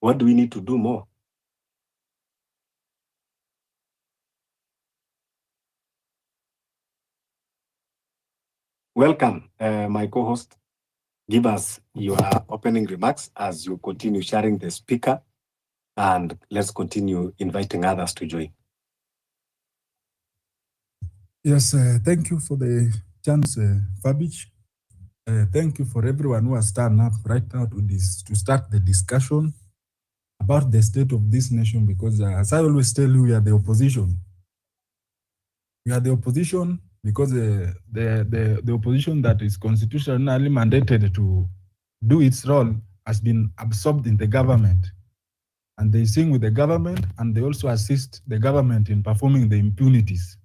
What do we need to do more? Welcome, my co-host. Give us your opening remarks as you continue sharing the speaker, and let's continue inviting others to join. Yes, thank you for the chance, Fabich. Thank you for everyone who has turned up right now to start the discussion about the state of this nation, because as I always tell you, we are the opposition. We are the opposition because the opposition that is constitutionally mandated to do its role has been absorbed in the government. And they sing with the government, and they also assist the government in performing the impunities,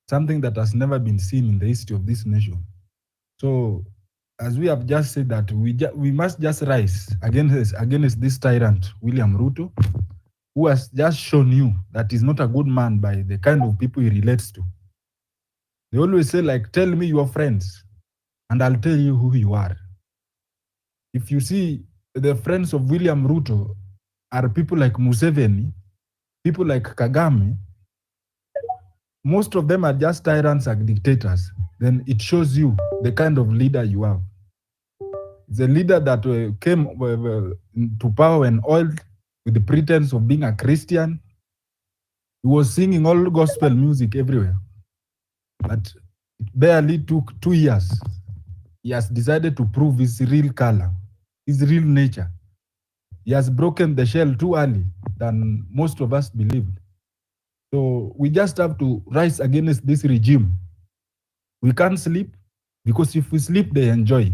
something that has never been seen in the history of this nation. So, as we have just said, that we must just rise against this tyrant, William Ruto, who has just shown you that he's not a good man by the kind of people he relates to. They always say, like, tell me your friends, and I'll tell you who you are. If you see, the friends of William Ruto are people like Museveni, people like Kagame. Most of them are just tyrants and dictators. Then it shows you the kind of leader you have. The leader that came to power and oiled with the pretense of being a Christian. He was singing all gospel music everywhere. But it barely took 2 years. He has decided to prove his real color, his real nature. He has broken the shell too early than most of us believed. So we just have to rise against this regime. We can't sleep, because if we sleep, they enjoy.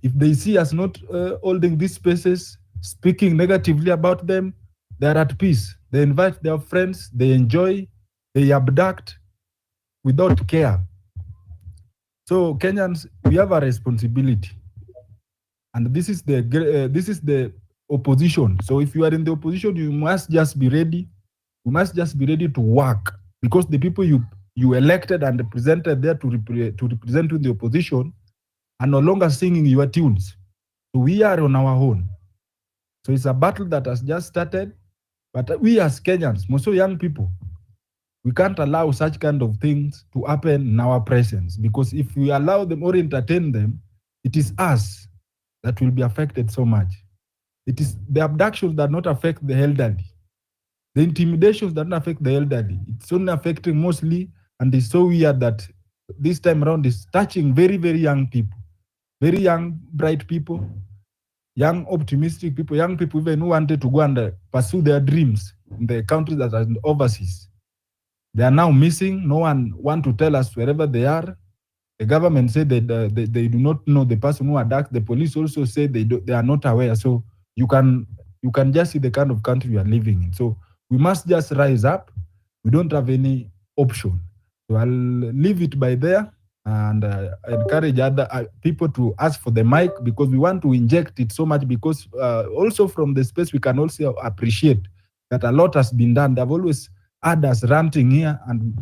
If they see us not holding these spaces, speaking negatively about them, they're at peace. They invite their friends, they enjoy, they abduct without care. So Kenyans, we have a responsibility, and this is the opposition. So if you are in the opposition, you must just be ready. You must just be ready to work, because the people you elected and presented there to represent you in the opposition are no longer singing your tunes. So we are on our own. So it's a battle that has just started, but we as Kenyans, most of young people, we can't allow such kind of things to happen in our presence, because if we allow them or entertain them, it is us that will be affected so much. It is the abductions that not affect the elderly. The intimidations that don't affect the elderly. It's only affecting mostly, and it's so weird that this time around is touching very, very young people, very young, bright people, young, optimistic people, young people even who wanted to go and pursue their dreams in the countries that are overseas. They are now missing. No one want to tell us wherever they are. The government said that they do not know the person who abducted. The police also say they are not aware. So you can just see the kind of country we are living in. So we must just rise up. We don't have any option. So I'll leave it by there, and encourage other people to ask for the mic, because we want to inject it so much, because also from the space we can also appreciate that a lot has been done. They've always had us ranting here and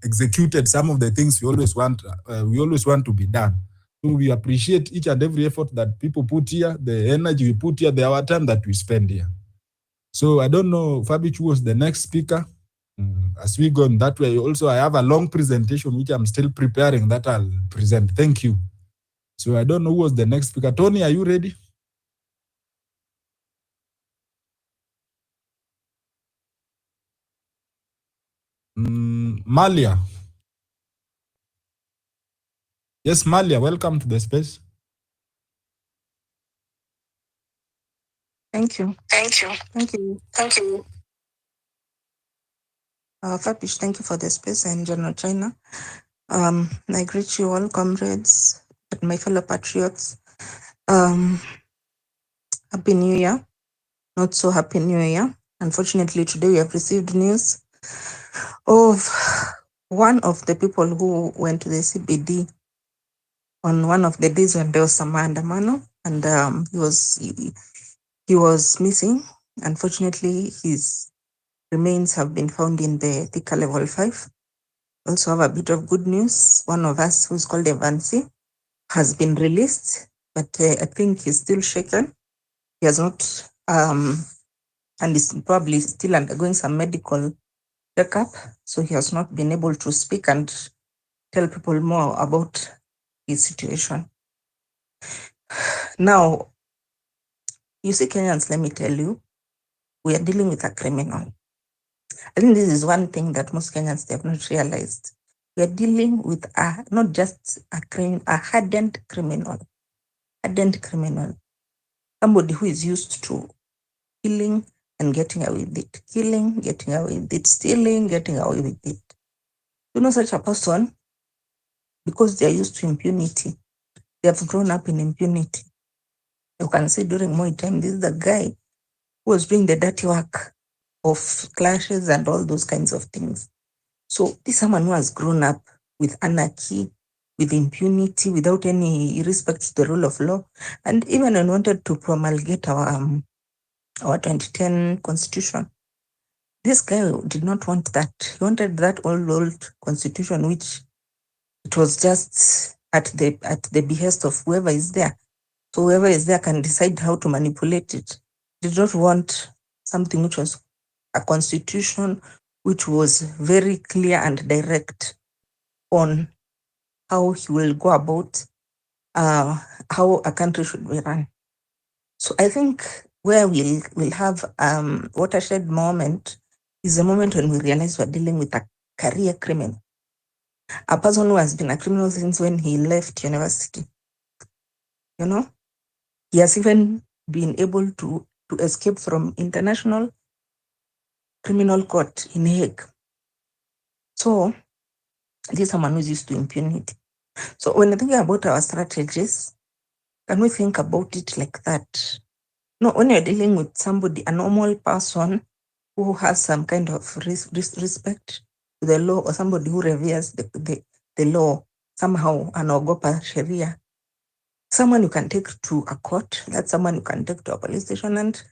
executed some of the things we always want to be done. So we appreciate each and every effort that people put here, the energy we put here, the hour time that we spend here. So I don't know, Fabich, who was the next speaker. As we go in that way, also I have a long presentation which I'm still preparing that I'll present. Thank you. So I don't know who was the next speaker. Tony, are you ready? Malia. Yes, Malia, welcome to the space. Thank you. Thank you. Thank you. Thank you. Fabish, thank you for the space, and General China. I greet you all, comrades, and my fellow patriots. Happy New Year. Not so happy New Year. Unfortunately, today we have received news of one of the people who went to the CBD on one of the days when there was some maandamano, and he was missing. Unfortunately, his remains have been found in the Thika level 5. Also have a bit of good news. One of us, who's called Evansi, has been released, but I think he's still shaken. He has not and is probably still undergoing some medical checkup, so he has not been able to speak and tell people more about his situation. Now, you see, Kenyans, let me tell you, we are dealing with a criminal. I think this is one thing that most Kenyans have not realized. We are dealing with not just a hardened criminal, somebody who is used to killing and getting away with it, killing, getting away with it, stealing, getting away with it. You know, such a person, because they are used to impunity, they have grown up in impunity. You can say during my time, this is the guy who was doing the dirty work of clashes and all those kinds of things. So this is someone who has grown up with anarchy, with impunity, without any respect to the rule of law, and even wanted to promulgate our 2010 constitution. This guy did not want that. He wanted that old constitution, which it was just at the behest of whoever is there. So whoever is there can decide how to manipulate it. He did not want something which was a constitution which was very clear and direct on how he will go about how a country should be run. So I think where we'll have watershed moment is the moment when we realize we're dealing with a career criminal, a person who has been a criminal since when he left university. You know, he has even been able to escape from International Criminal Court in Hague. So this is someone who's used to impunity. So when I think about our strategies, can we think about it like that? No, when you're dealing with somebody, a normal person who has some kind of respect to the law, or somebody who reveres the law, somehow anaogopa sheria, someone you can take to a court, that's someone you can take to a police station, and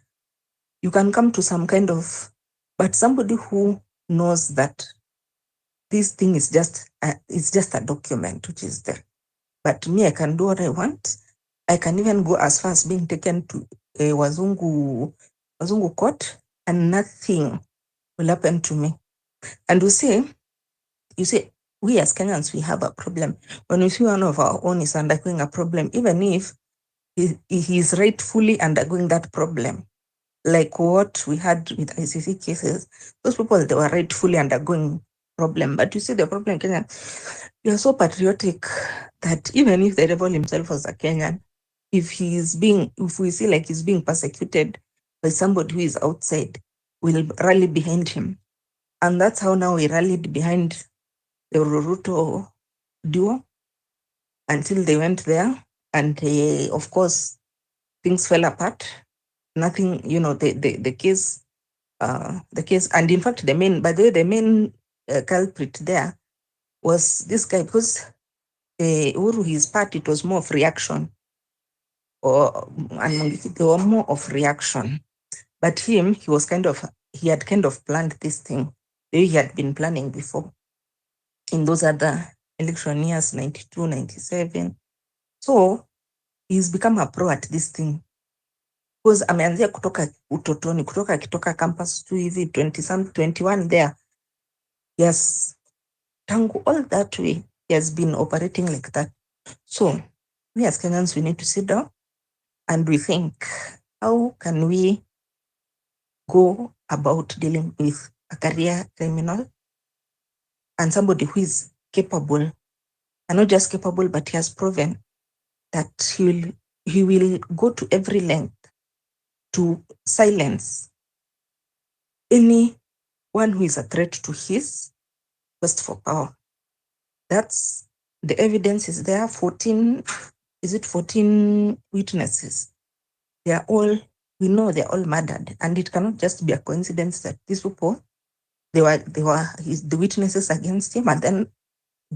you can come to some kind of, but somebody who knows that this thing is just a document which is there. But me, I can do what I want. I can even go as far as being taken to a Wazungu court, and nothing will happen to me. And you see, we as Kenyans, we have a problem. When we see one of our own is undergoing a problem, even if he is rightfully undergoing that problem, like what we had with ICC cases, those people, they were rightfully undergoing problem. But you see the problem in Kenya, we are so patriotic that even if the devil himself was a Kenyan, if we see like he's being persecuted by somebody who is outside, we'll rally behind him. And that's how now we rallied behind the Ruruto duo until they went there. And of course, things fell apart. Nothing, the case, and in fact, the main culprit there was this guy, because Uhuru, his part, it was more of reaction, and they were more of reaction. But him, he had kind of planned this thing the way he had been planning before in those other election years, 92, 97. So he's become a pro at this thing, because ameanzia kutoka utotoni, kutoka akitoka campus tu hivi 21 there. Yes, tangu all that way, he has been operating like that. So we as Kenyans, we need to sit down and we think, how can we go about dealing with a career criminal and somebody who is capable, and not just capable, but he has proven that he will go to every length to silence anyone who is a threat to his quest for power. That's the evidence is there. 14 witnesses? We know they're all murdered, and it cannot just be a coincidence that these people, they were the witnesses against him, and then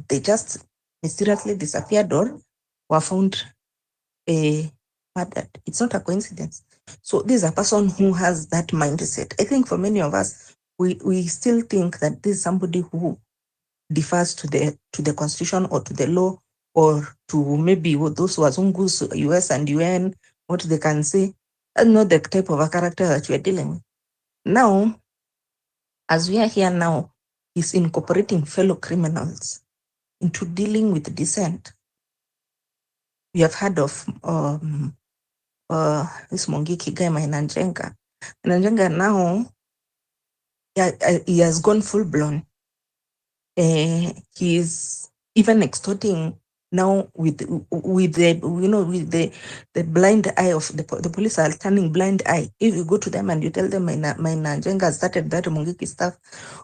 they just mysteriously disappeared or were found murdered. It's not a coincidence. So this is a person who has that mindset. I think for many of us, we still think that this is somebody who defers to the constitution or to the law, or to maybe those wazungus, US and UN, what they can say. That's not the type of a character that we are dealing with. Now, as we are here now, is incorporating fellow criminals into dealing with dissent. We have heard of this Mungiki guy, Nanjenga. Nanjenga now, he has gone full blown. He is even extorting now with the blind eye of the police are turning blind eye. If you go to them and you tell them my Nanjenga started that Mungiki stuff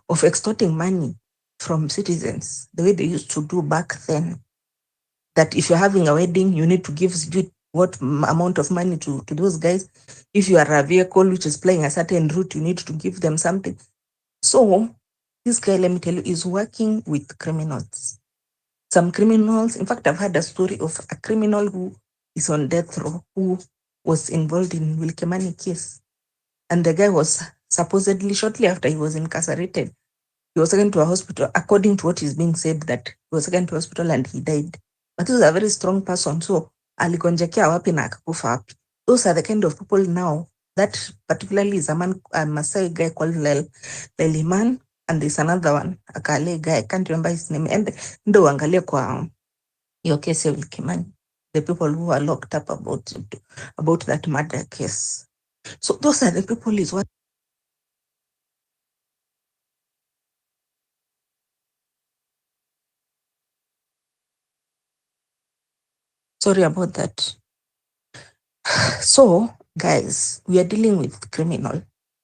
of extorting money from citizens, the way they used to do back then, that if you're having a wedding, you need to give what amount of money to those guys. If you are a vehicle which is playing a certain route, you need to give them something. So this guy, let me tell you, is working with criminals. Some criminals, in fact, I've had a story of a criminal who is on death row, who was involved in Wilkemani case. And the guy was supposedly, shortly after he was incarcerated, he was taken to a hospital, according to what is being said, that he was taken to a hospital and he died. But he was a very strong person, so alikonjekea wapi na akakufa wapi. Those are the kind of people now. That particularly is a Maasai guy called Leliman, and there's another one, a Kale guy, I can't remember his name. And ndo uangalie kwa your case ya Wilkemani, the people who are locked up about that murder case. So those are the people is what. Sorry about that. So, guys, we are dealing with criminal.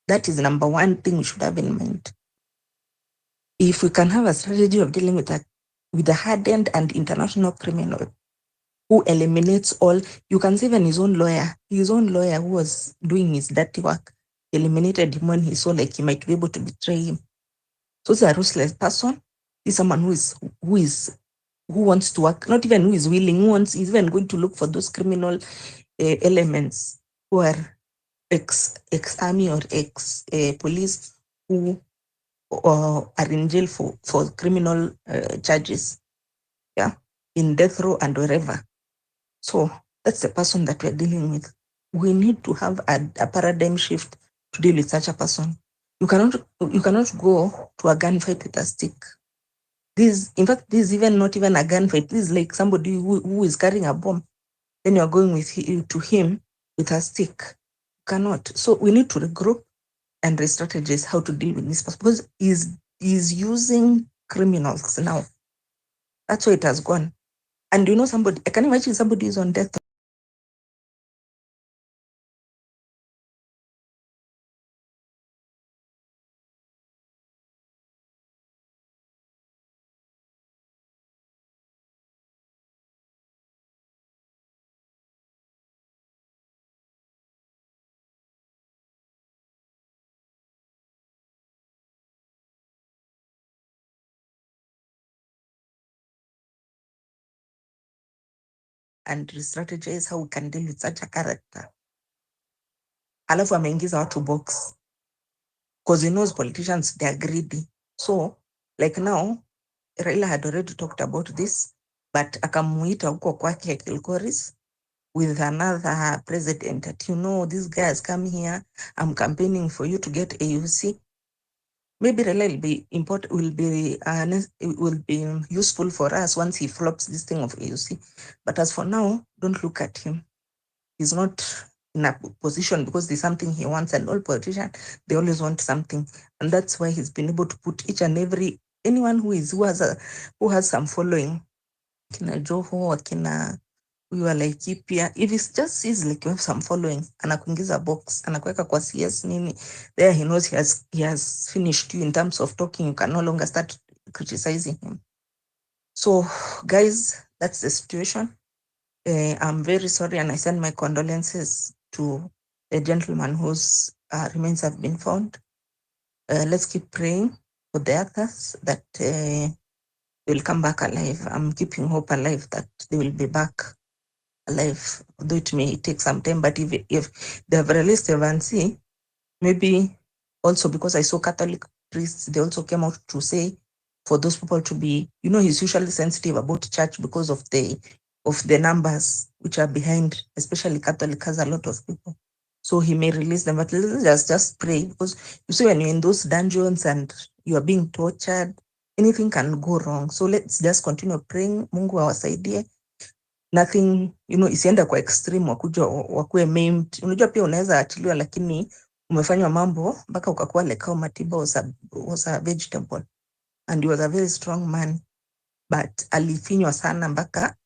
That is number one thing we should have in mind. If we can have a strategy of dealing with a hardened and international criminal who eliminates all, you can see even his own lawyer who was doing his dirty work, eliminated him when he saw like he might be able to betray him. So it's a ruthless person. He's someone who wants to work, not even who is willing, he's even going to look for those criminal elements who are ex-army or ex-police who are in jail for criminal charges, yeah, in death row and wherever. So that's the person that we're dealing with. We need to have a paradigm shift to deal with such a person. You cannot go to a gunfight with a stick. In fact, this is even not even a gunfight. This is like somebody who is carrying a bomb. Then you're going to him with a stick. You cannot. So we need to regroup and re-strategize how to deal with this person, because he's using criminals now. That's where it has gone. And you know, somebody, I can imagine somebody is on death. And re-strategize how we can deal with such a character. Alafu ameingiza watu box. Because he knows politicians, they are greedy. So, like now, Raila had already talked about this, but akamuita huko kwake Kilgoris with another president that, you know, this guy has come here, I'm campaigning for you to get AUC. Maybe Raila will be useful for us once he flops this thing of AUC. But as for now, don't look at him. He's not in a position because there's something he wants, and all politicians, they always want something. And that's why he's been able to put each and every, anyone who has some following, kina Joho, kina huyu Laikipia, if it's just sees like you have some following, anakuingiza box, anakuweka kwa CS nini, there he knows he has finished you in terms of talking. You can no longer start criticizing him. So guys, that's the situation. I'm very sorry, and I send my condolences to the gentleman whose remains have been found. Let's keep praying for the others that they will come back alive. I'm keeping hope alive that they will be back alive, although it may take some time. But if they have released Evansi, maybe also because I saw Catholic priests, they also came out to say for those people to be, you know, he's usually sensitive about church because of the numbers which are behind, especially Catholic has a lot of people. So he may release them, but let's just pray, because you see, when you're in those dungeons and you are being tortured, anything can go wrong. So let's just continue praying. Mungu awasaidie. Nothing, isiende kwa extreme wakuwe maimed. Unajua pia unaweza achiliwa lakini umefanywa mambo mpaka ukakuwa like Matiba was a vegetable and he was a very strong man, but alifinywa sana mpaka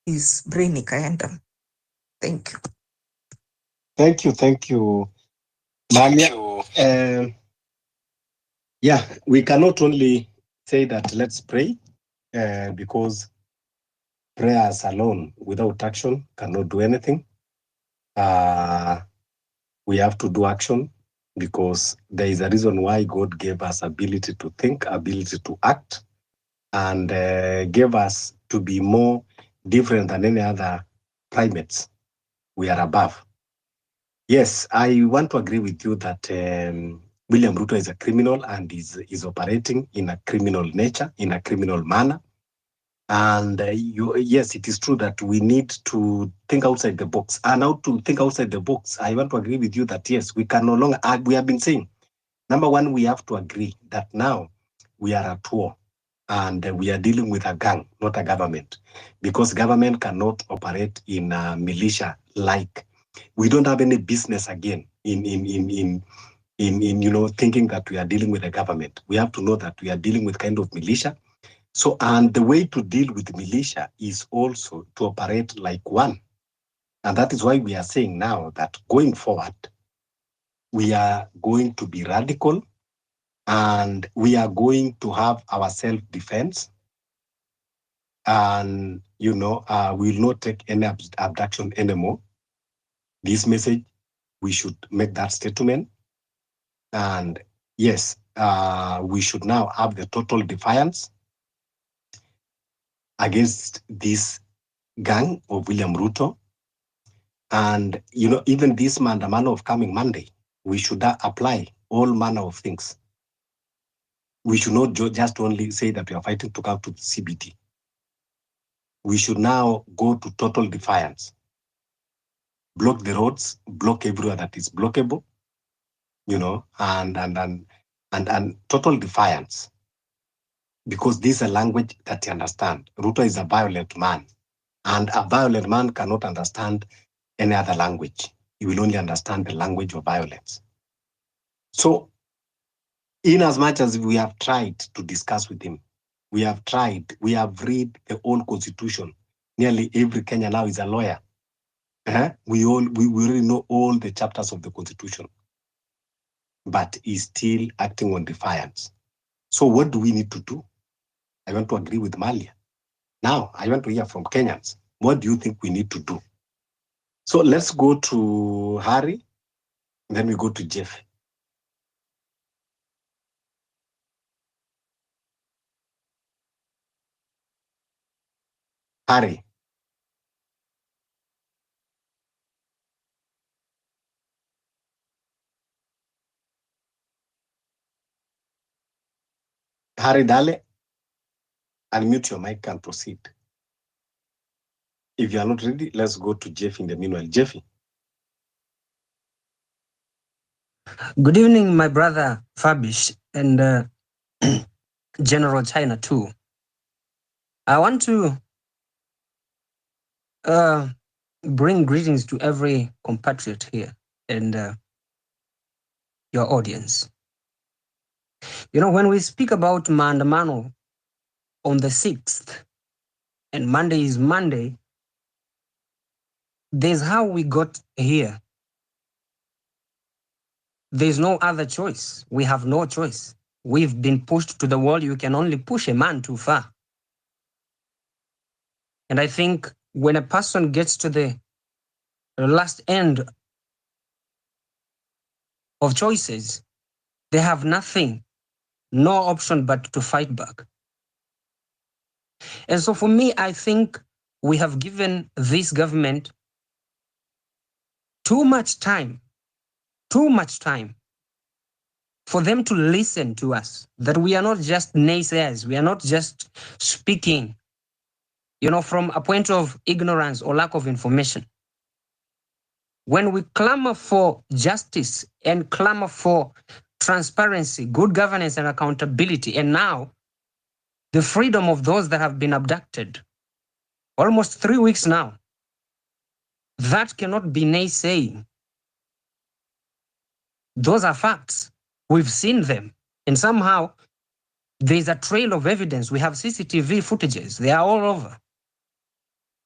his brain ikaenda. Thank you. Thank you, Malia. Yeah, we cannot only say that let's pray, because prayers alone without action cannot do anything. We have to do action, because there is a reason why God gave us ability to think, ability to act, and gave us to be more different than any other primates. We are above. Yes, I want to agree with you that William Ruto is a criminal and is operating in a criminal nature, in a criminal manner. And yes, it is true that we need to think outside the box. And how to think outside the box, I want to agree with you that yes, we can no longer, we have been saying, number one, we have to agree that now we are at war and we are dealing with a gang, not a government, because government cannot operate in a militia like. We don't have any business again in thinking that we are dealing with a government. We have to know that we are dealing with kind of militia. So, and the way to deal with militia is also to operate like one. And that is why we are saying now that going forward, we are going to be radical and we are going to have our self-defense. And, we will not take any abduction anymore. This message, we should make that statement. And yes, we should now have the total defiance against this gang of William Ruto. And, even this maandamano of coming Monday, we should apply all manner of things. We should not just only say that we are fighting to come to the CBT. We should now go to total defiance. Block the roads, block everywhere that is blockable, and total defiance. Because this is a language that you understand. Ruto is a violent man. And a violent man cannot understand any other language. He will only understand the language of violence. So, in as much as we have tried to discuss with him, we have read the whole constitution. Nearly every Kenyan now is a lawyer. We already know all the chapters of the constitution, but he's still acting on defiance. So what do we need to do? I want to agree with Malia. Now, I want to hear from Kenyans. What do you think we need to do? So let's go to Harry, then we go to Jeff. Harry. Harry Dale, unmute your mic and proceed. If you are not ready, let's go to Jeff in the meanwhile. Jeffy. Good evening, my brother Fabish and General China too. I want to bring greetings to every compatriot here and your audience. When we speak about maandamano on the 6th, and Monday is Monday, there's how we got here. There's no other choice. We have no choice. We've been pushed to the wall. You can only push a man too far. And I think when a person gets to the last end of choices, they have nothing, no option but to fight back. And so for me, I think we have given this government too much time for them to listen to us, that we are not just naysayers, we are not just speaking, from a point of ignorance or lack of information. when we clamor for justice and clamor for transparency, good governance and accountability, and now the freedom of those that have been abducted, almost 3 weeks now, that cannot be naysaying. Those are facts. We've seen them. And somehow there's a trail of evidence. We have CCTV footages. They are all over.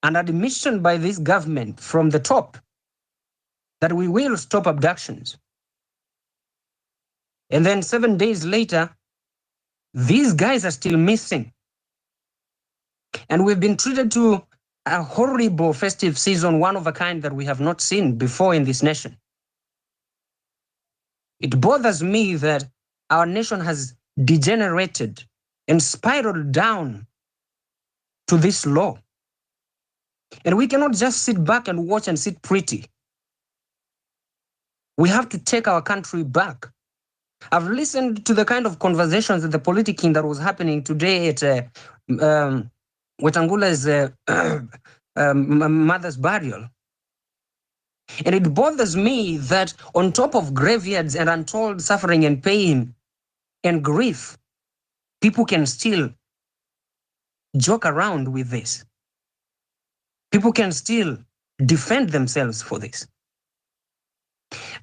An admission by this government from the top that we will stop abductions. And then 7 days later, these guys are still missing. And we've been treated to a horrible festive season, one of a kind that we have not seen before in this nation. It bothers me that our nation has degenerated and spiraled down to this low. And we cannot just sit back and watch and sit pretty. We have to take our country back. I've listened to the kind of conversations at the politicking that was happening today at Wetangula's mother's burial. And it bothers me that on top of graveyards and untold suffering and pain and grief, people can still joke around with this. People can still defend themselves for this.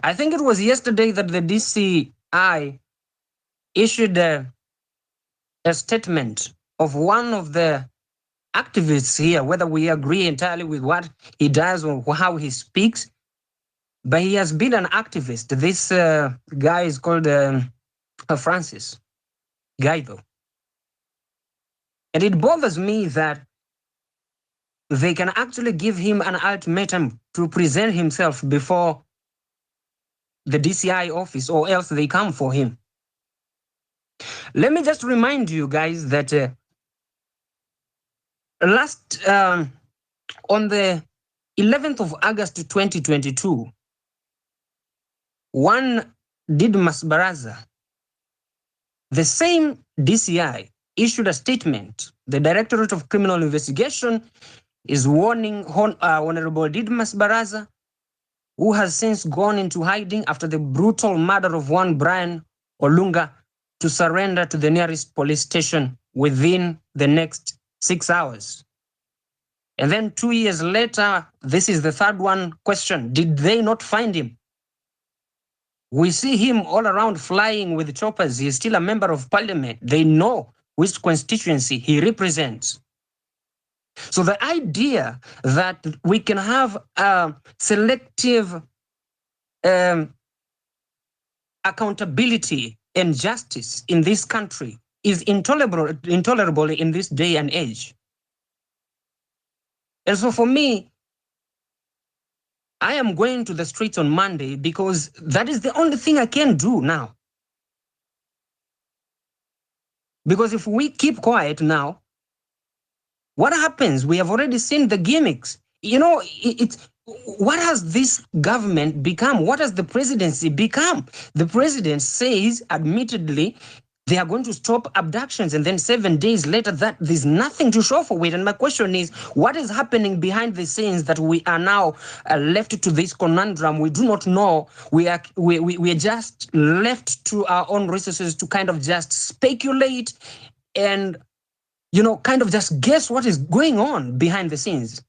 I think it was yesterday that the DCI issued a statement of one of the activists here, whether we agree entirely with what he does or how he speaks, but he has been an activist. This guy is called Francis Guido. And it bothers me that they can actually give him an ultimatum to present himself before the DCI office, or else they come for him. Let me just remind you guys that on the 11th of August 2022, one Didmas Baraza, the same DCI, issued a statement. The Directorate of Criminal Investigation is warning Honorable Didmas Baraza, who has since gone into hiding after the brutal murder of one Brian Olunga, to surrender to the nearest police station within the next 6 hours. And then 2 years later, this is the third one question: did they not find him? We see him all around flying with choppers. He is still a member of parliament. They know which constituency he represents. So the idea that we can have selective accountability and justice in this country is intolerable in this day and age. And so for me, I am going to the streets on Monday because that is the only thing I can do now. Because if we keep quiet now, what happens? We have already seen the gimmicks. You know, what has this government become? What has the presidency become? The president says, admittedly, they are going to stop abductions, and then 7 days later, that there's nothing to show for it. And my question is, what is happening behind the scenes that we are now left to this conundrum? We do not know. We are just left to our own resources to kind of just speculate and, you know, kind of just guess what is going on behind the scenes.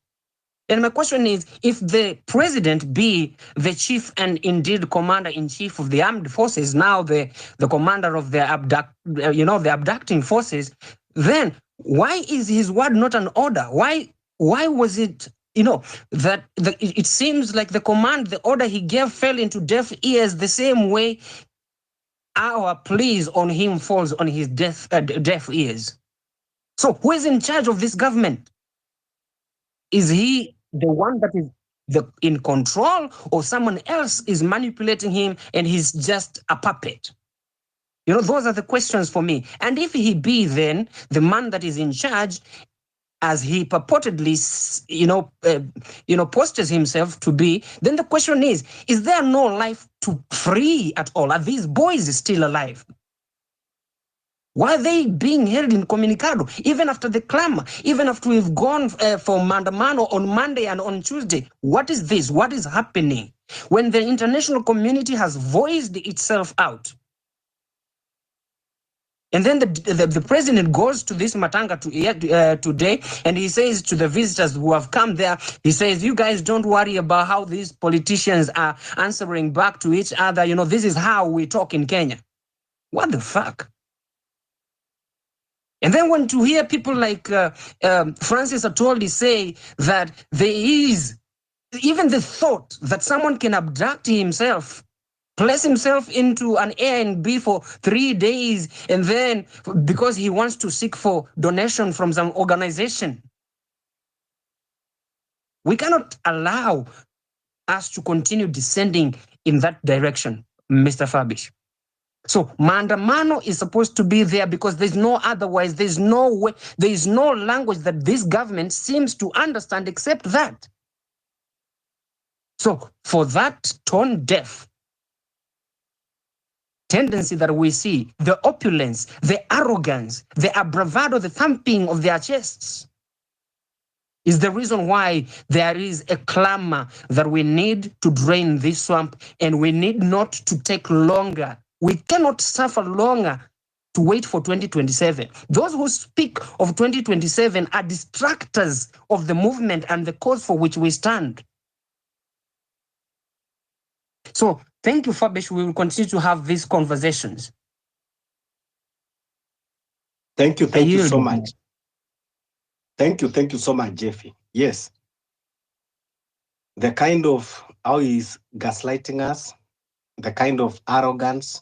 And my question is, if the president be the chief and indeed commander-in-chief of the armed forces, now the commander of the abducting forces, then why is his word not an order? Why was it, that it seems like the order he gave fell into deaf ears the same way our pleas on him falls on his deaf ears? So who is in charge of this government? Is he the one that is in control, or someone else is manipulating him and he's just a puppet? Those are the questions for me. And if he be then the man that is in charge, as he purportedly, postures himself to be, then the question is there no life to free at all? Are these boys still alive? Why are they being held incommunicado? Even after the clamor, even after we've gone for Mandamano on Monday and on Tuesday, what is this? What is happening? when the international community has voiced itself out. And then the president goes to this Matanga today, and he says to the visitors who have come there, he says, you guys don't worry about how these politicians are answering back to each other. You know, this is how we talk in Kenya. What the fuck? And then when to hear people like Francis Atwoli say that there is even the thought that someone can abduct himself, place himself into an A&B for 3 days, and then because he wants to seek for donation from some organization. We cannot allow us to continue descending in that direction, Mr. Fabish. So maandamano is supposed to be there because there's no otherwise, there's no way, there is no language that this government seems to understand except that. So for that tone deaf tendency that we see, the opulence, the arrogance, the bravado, the thumping of their chests, is the reason why there is a clamor that we need to drain this swamp, and we need not to take longer. We cannot suffer longer to wait for 2027. Those who speak of 2027 are distractors of the movement and the cause for which we stand. So thank you, Fabish. We will continue to have these conversations. Thank you so much. Thank you so much, Jeffy. Yes. The kind of how he's gaslighting us, the kind of arrogance,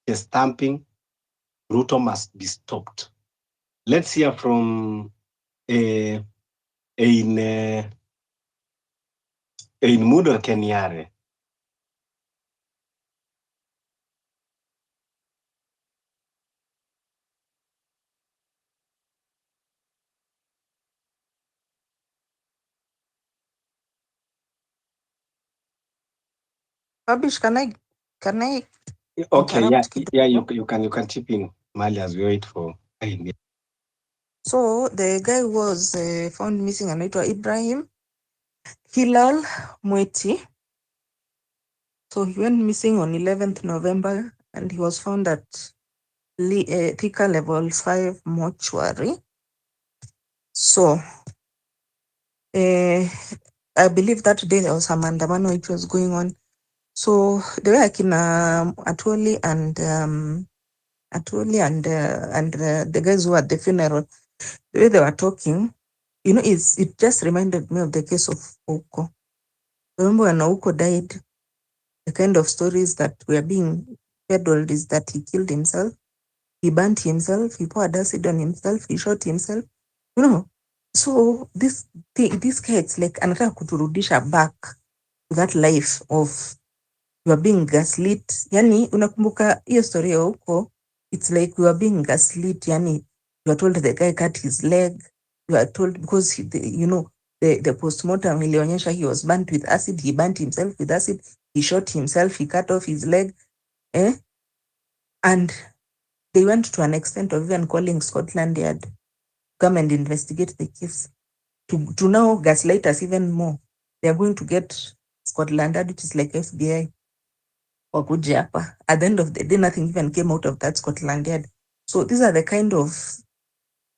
the stamping, Ruto must be stopped. Let's hear from in Mudo Kenyare. Fabish, can I Okay, interrupt yeah, kidogo? you can chip in, Mali, as we wait for. So the guy was found missing, anaitwa Ibrahim Hilal Mweti. So he went missing on 11th November, and he was found at Thika level 5 mortuary. So I believe that day there was some maandamano which was going on. So the way Akina Atwoli and the guys who were at the funeral, the way they were talking, you know, it just reminded me of the case of Ouko. Remember when Ouko died, the kind of stories that were being peddled is that he killed himself, he burnt himself, he poured acid on himself, he shot himself, you know. So this guy, it's like anataka kuturudisha back to that life of you are being gaslit. Yani unakumbuka hiyo story ya huko, it's like you are being gaslit. Yani you are told the guy cut his leg, you are told because the postmortem ilionyesha he was burnt with acid, he burnt himself with acid, he shot himself, he cut off his leg, and they went to an extent of even calling Scotland Yard to come and investigate the case. To now gaslight us even more. They are going to get Scotland Yard, which is like FBI, or Kujapa. At the end of the day, nothing even came out of that Scotland Yard. So these are the kind of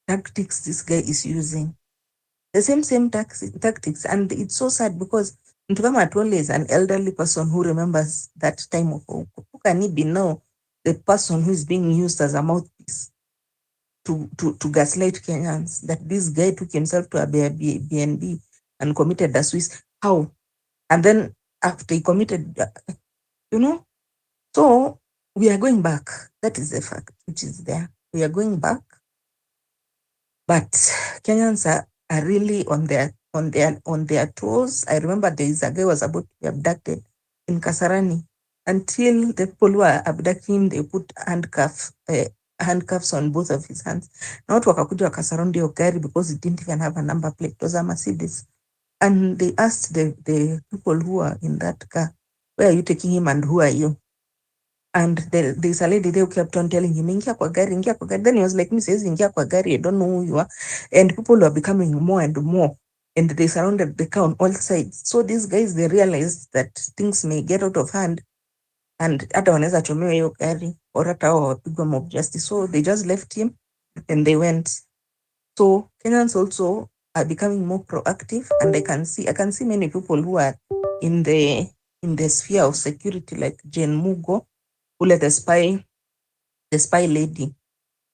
tactics this guy is using. The same tactics. And it's so sad because Ntukama Atwoli is an elderly person who remembers that time of Ouko. Who can he be now the person who is being used as a mouthpiece to gaslight Kenyans, that this guy took himself to a BNB and committed a Swiss? How? And then after he committed, so we are going back. That is the fact which is there. We are going back, but Kenyans are really on their toes. I remember there is a guy was about to be abducted in Kasarani. Until the people who are abducting him, they put handcuffs on both of his hands. Na watu wakakuja wakasurround hiyo gari because it didn't even have a number plate. It was a Mercedes. And they asked the people who are in that car, where are you taking him and who are you? And there's a lady there who kept on telling him, ingia kwa gari, ingia kwa gari. Then he was like, me says, ingia kwa gari, I don't know who you are. And people were becoming more and more and they surrounded the car on all sides. So these guys, they realized that things may get out of hand and hata wanaweza chomewa hiyo gari or hata hao wapigwa mob justice. So they just left him and they went. So Kenyans also are becoming more proactive, and I can see many people who are in the sphere of security, like Jane Mugo, ule the spy lady.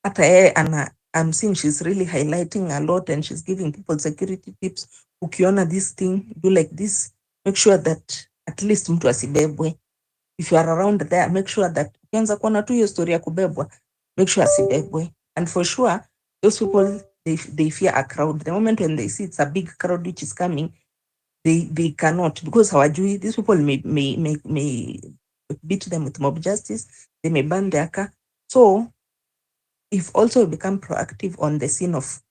Hata yeye I'm seeing she's really highlighting a lot and she's giving people security tips. Ukiona this thing, do like this, make sure that at least mtu asibebwe. If you are around there, make sure that ukianza kuona tu hiyo story ya kubebwa, make sure asibebwe. And for sure, those people, they fear a crowd. The moment when they see it's a big crowd which is coming, they cannot, because hawajui, these people may beat them with mob justice, they may burn their car. So if also become proactive on the scene of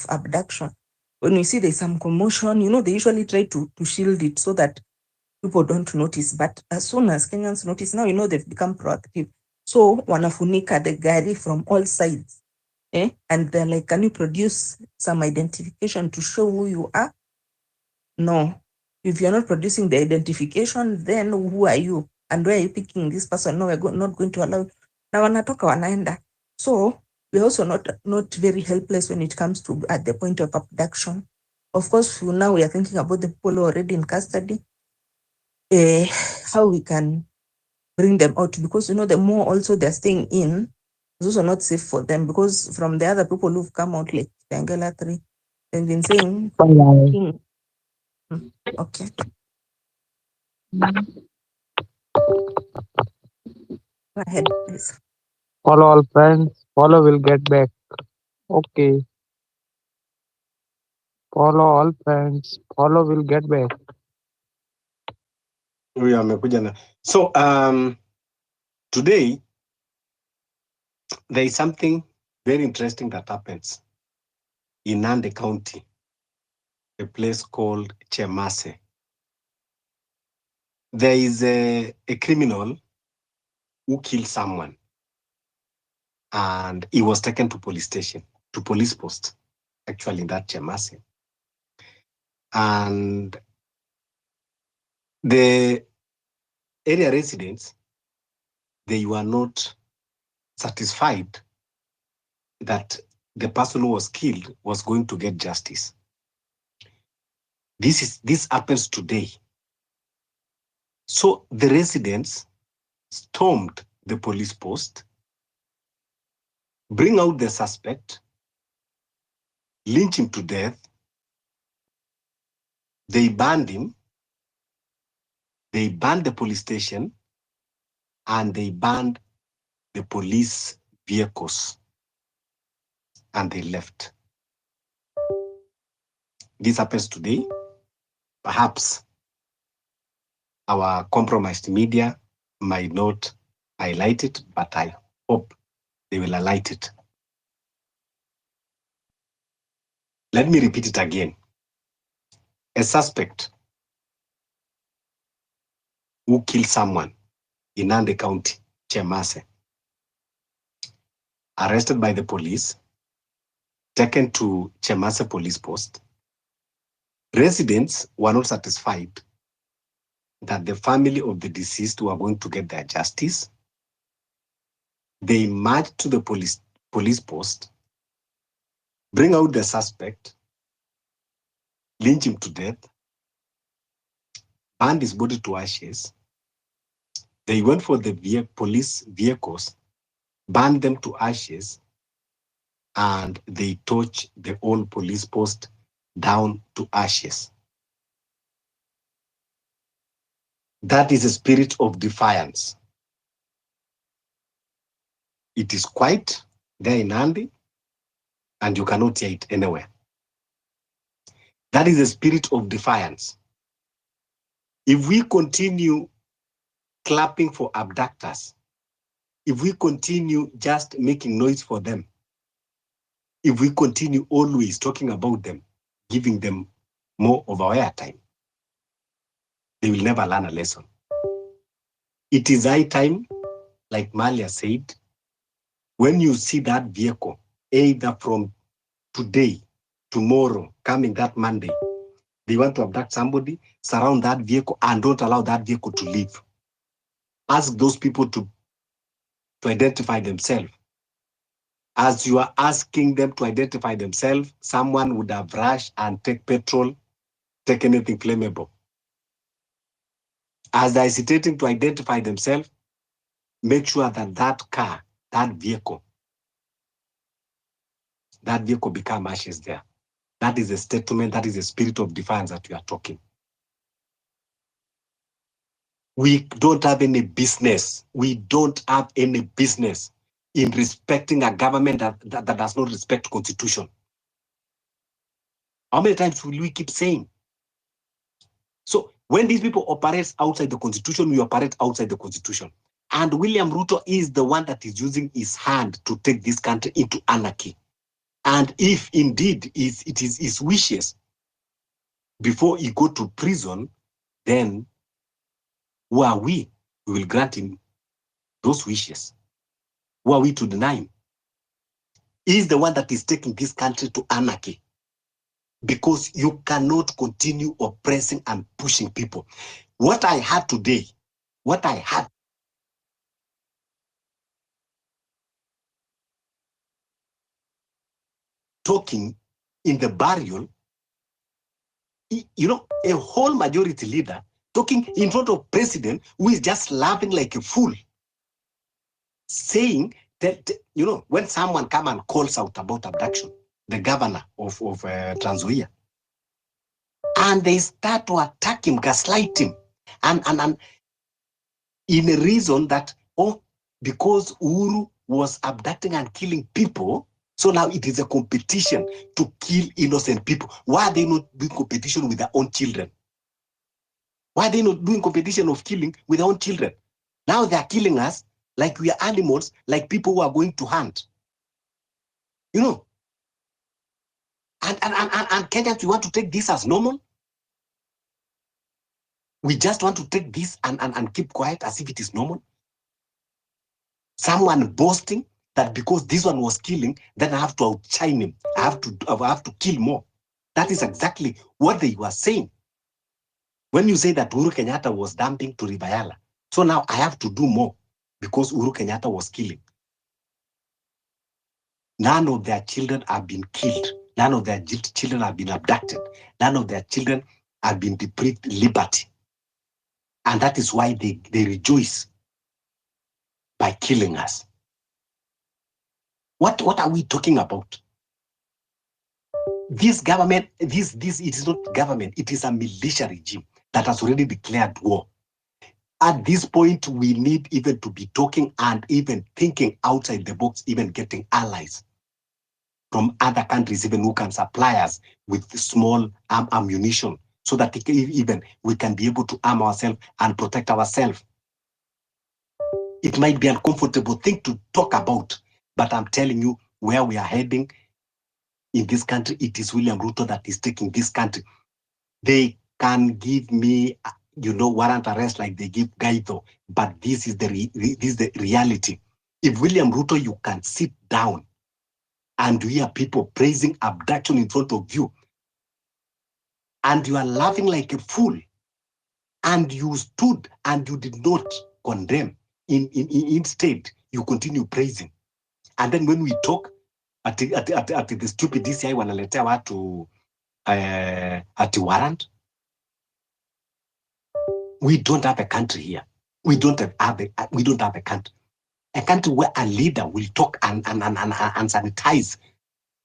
abduction, when you see there's some commotion, they usually try to shield it so that people don't notice. But as soon as Kenyans notice, now they've become proactive. So wanafunika the gari from all sides. And they're like, can you produce some identification to show who you are? No. If you're not producing the identification, then who are you? And where are you picking this person? No, we're not going to allow. Now wanatoka wanaenda. So we're also not very helpless when it comes to at the point of abduction. Of course, now we are thinking about the people who are already in custody. How we can bring them out, because the more also they're staying in, it's also not safe for them, because from the other people who've come out, like Angela 3, they've been saying, okay. Go ahead, please. Follow all friends. Follow will get back. Okay. Follow all friends. Follow will get back. Huyu amekuja na. So today there is something very interesting that happens in Nandi County, a place called Chemase. There is a criminal who killed someone, and he was taken to police post, actually in that Chemase. And the area residents, they were not satisfied that the person who was killed was going to get justice. This happens today. So the residents stormed the police post, bring out the suspect, lynch him to death. They banned him. They banned the police station, and they banned the police vehicles, and they left. This happens today. Perhaps our compromised media might not highlight it, but I hope they will highlight it. Let me repeat it again. A suspect who killed someone in Nandi County, Chemase, arrested by the police, taken to Chemase police post. Residents were not satisfied that the family of the deceased were going to get their justice. They marched to the police post, bring out the suspect, lynch him to death, burned his body to ashes. They went for the police vehicles, burned them to ashes, and they torched the whole police post down to ashes. That is a spirit of defiance. It is quiet there in Nandi, and you cannot hear it anywhere. That is a spirit of defiance. If we continue clapping for abductors, if we continue just making noise for them, if we continue always talking about them, giving them more of our airtime, they will never learn a lesson. It is high time, like Malia said, when you see that vehicle, either from today, tomorrow, coming that Monday, They want to abduct somebody, surround that vehicle, and don't allow that vehicle to leave. Ask those people to identify themselves. As you are asking them to identify themselves, someone would have rushed and take petrol, take anything flammable. As they're hesitating to identify themselves, make sure that that car, that vehicle become ashes there. That is a statement, that is a spirit of defiance that we are talking. We don't have any business. We don't have any business in respecting a government that does not respect Constitution. How many times will we keep saying? So when these people operate outside the Constitution, we operate outside the Constitution. And William Ruto is the one that is using his hand to take this country into anarchy. And if indeed it is his wishes before he go to prison, then who are we? We will grant him those wishes. Who are we to deny him? He is the one that is taking this country to anarchy. Because you cannot continue oppressing and pushing people. What I had today, talking in the burial, you know, a whole majority leader talking in front of president who is just laughing like a fool, saying that, you know, when someone come and calls out about abduction, the governor of Trans Nzoia, and they start to attack him, gaslight him, and in a reason that, oh, because Uhuru was abducting and killing people, so now it is a competition to kill innocent people. Why are they not doing competition with their own children? Why are they not doing competition of killing with their own children? Now they are killing us like we are animals, like people who are going to hunt. You know? And Kenyans, we want to take this as normal? We just want to take this and keep quiet as if it is normal? Someone boasting that because this one was killing, then I have to outshine him. I have to kill more. That is exactly what they were saying. When you say that Uhuru Kenyatta was dumping to Ribayala, so now I have to do more because Uhuru Kenyatta was killing. None of their children have been killed. None of their children have been abducted. None of their children have been deprived liberty. And that is why they rejoice by killing us. What are we talking about? This government, it is not government, it is a militia regime that has already declared war. At this point, we need even to be talking and even thinking outside the box, even getting allies from other countries, even who can supply us with small ammunition, so that even we can be able to arm ourselves and protect ourselves. It might be an uncomfortable thing to talk about, but I'm telling you where we are heading in this country. It is William Ruto that is taking this country. They can give me, you know, warrant arrest like they give Gaito, but this is the reality. If William Ruto, you can sit down and hear people praising abduction in front of you, and you are laughing like a fool, and you stood and you did not condemn, instead you continue praising. And then when we talk at the stupid DCI wanaletea watu at warrant, we don't have a country here. We don't have a country. A country where a leader will talk and sanitize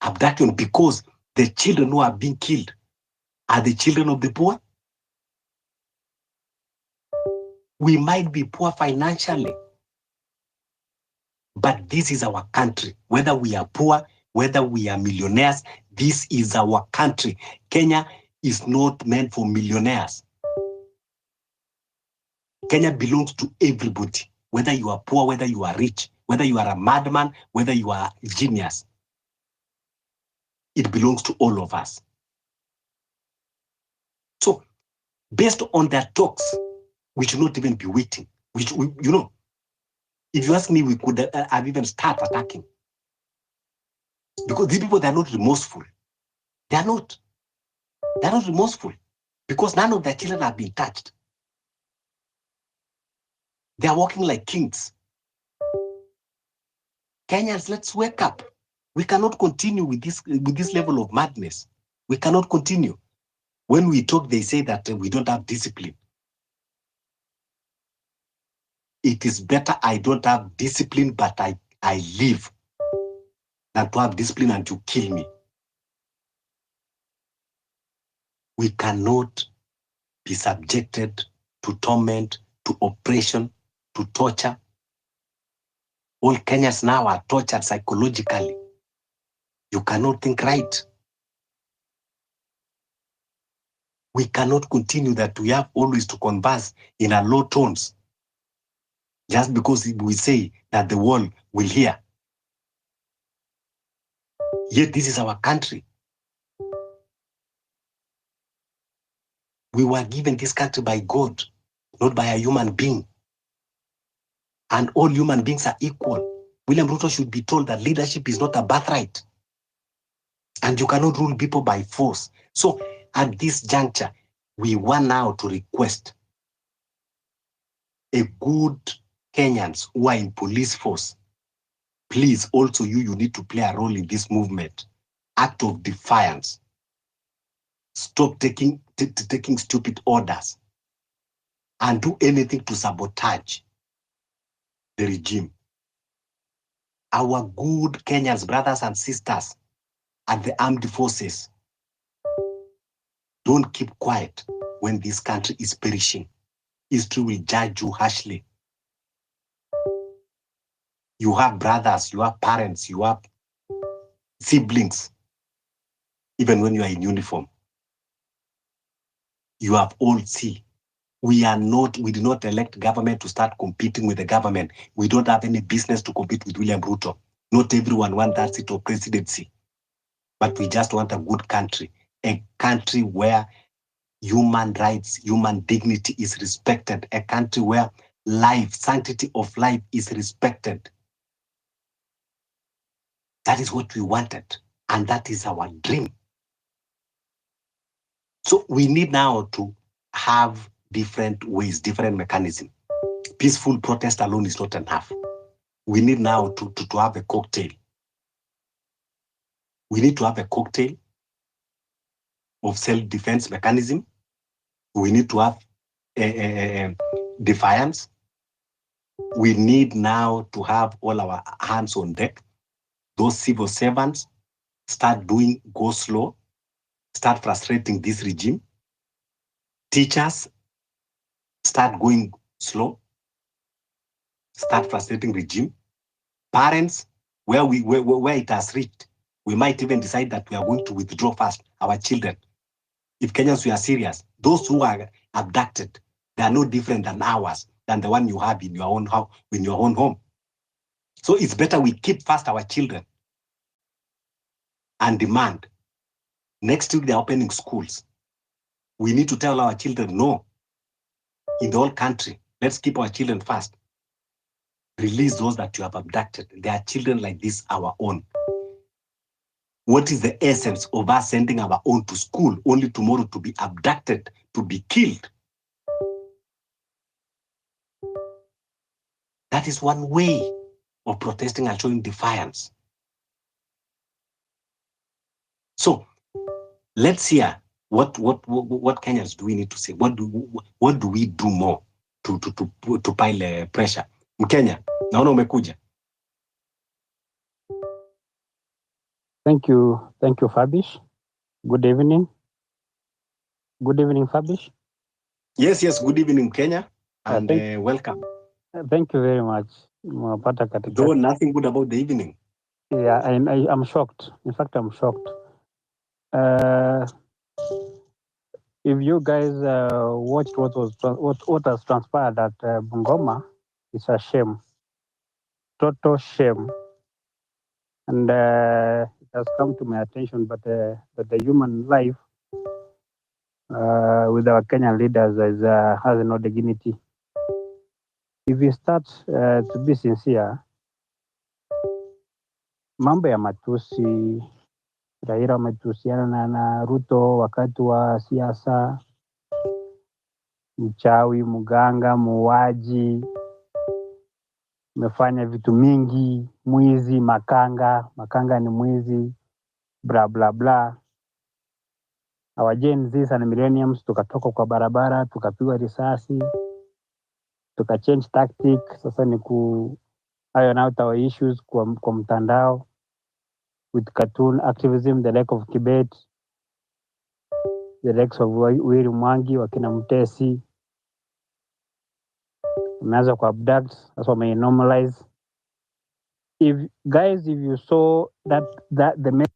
abduction because the children who are being killed are the children of the poor. We might be poor financially, but this is our country. Whether we are poor, whether we are millionaires, this is our country. Kenya is not meant for millionaires. Kenya belongs to everybody, whether you are poor, whether you are rich, whether you are a madman, whether you are a genius. It belongs to all of us. So, based on their talks, we should not even be waiting. You know, if you ask me, we could have even start attacking. Because these people, they are not remorseful. They are not remorseful. because none of their children have been touched. They are walking like kings. Kenyans, let's wake up. We cannot continue with this level of madness. We cannot continue. When we talk, they say that we don't have discipline. It is better I don't have discipline, but I live, than to have discipline and to kill me. We cannot be subjected to torment, to oppression, to torture. All Kenyans now are tortured psychologically. You cannot think right. We cannot continue that we have always to converse in a low tones just because we say that the world will hear. Yet this is our country. We were given this country by God, not by a human being. And all human beings are equal. William Ruto should be told that leadership is not a birthright. And you cannot rule people by force. So at this juncture, we want now to request a good Kenyans who are in police force. Please, also you need to play a role in this movement. Act of defiance. Stop taking stupid orders and do anything to sabotage the regime. Our good Kenyans, brothers and sisters at the armed forces, don't keep quiet when this country is perishing. History will judge you harshly. You have brothers, you have parents, you have siblings, even when you are in uniform. You have all seen. We did not elect government to start competing with the government. We don't have any business to compete with William Ruto. Not everyone wants that seat of presidency. But we just want a good country, a country where human rights, human dignity is respected, a country where life, sanctity of life is respected. That is what we wanted, and that is our dream. So we need now to have different ways, different mechanisms. Peaceful protest alone is not enough. We need now to have a cocktail. We need to have a cocktail of self-defense mechanism. We need to have defiance. We need now to have all our hands on deck. Those civil servants go slow, start frustrating this regime. Teachers start going slow, start frustrating regime. Parents, where it has reached, we might even decide that we are going to withdraw first our children. If Kenyans were serious, those who are abducted, they are no different than ours, than the one you have in your own house, in your own home. So it's better we keep first our children and demand. Next week, they're opening schools. We need to tell our children, no, in the whole country, let's keep our children first. Release those that you have abducted. They are children like this, our own. What is the essence of us sending our own to school only tomorrow to be abducted, to be killed? That is one way of protesting and showing defiance. So let's hear what Kenyans do we need to say? What do we do more to pile pressure? Mkenya, naona umekuja. Thank you, Fabish. Good evening. Good evening, Fabish. Yes, good evening, Kenya, and welcome. Thank you very much. Though nothing good about the evening. Yeah, I'm shocked. In fact, I'm shocked. If you guys watched what has transpired at Bungoma, it's a shame, total shame, and it has come to my attention. But the human life with our Kenyan leaders has no dignity. If you start to be sincere, mambo ya matusi, Raila ametusiana na Ruto wakati wa siasa, mchawi, mganga, muuaji, umefanya vitu mingi, mwizi, makanga ni mwizi, bla bla bla. Our Gen Zs and millenniums tukatoka kwa barabara, tukapigwa risasi, tukachange tactic. Sasa ni ku iron out our issues kwa mtandao with cartoon activism, the lack of debate, the likes of Wili Mwangi, wakina Mtesi, umeanza ku abduct, that's what may normalize. If you saw that the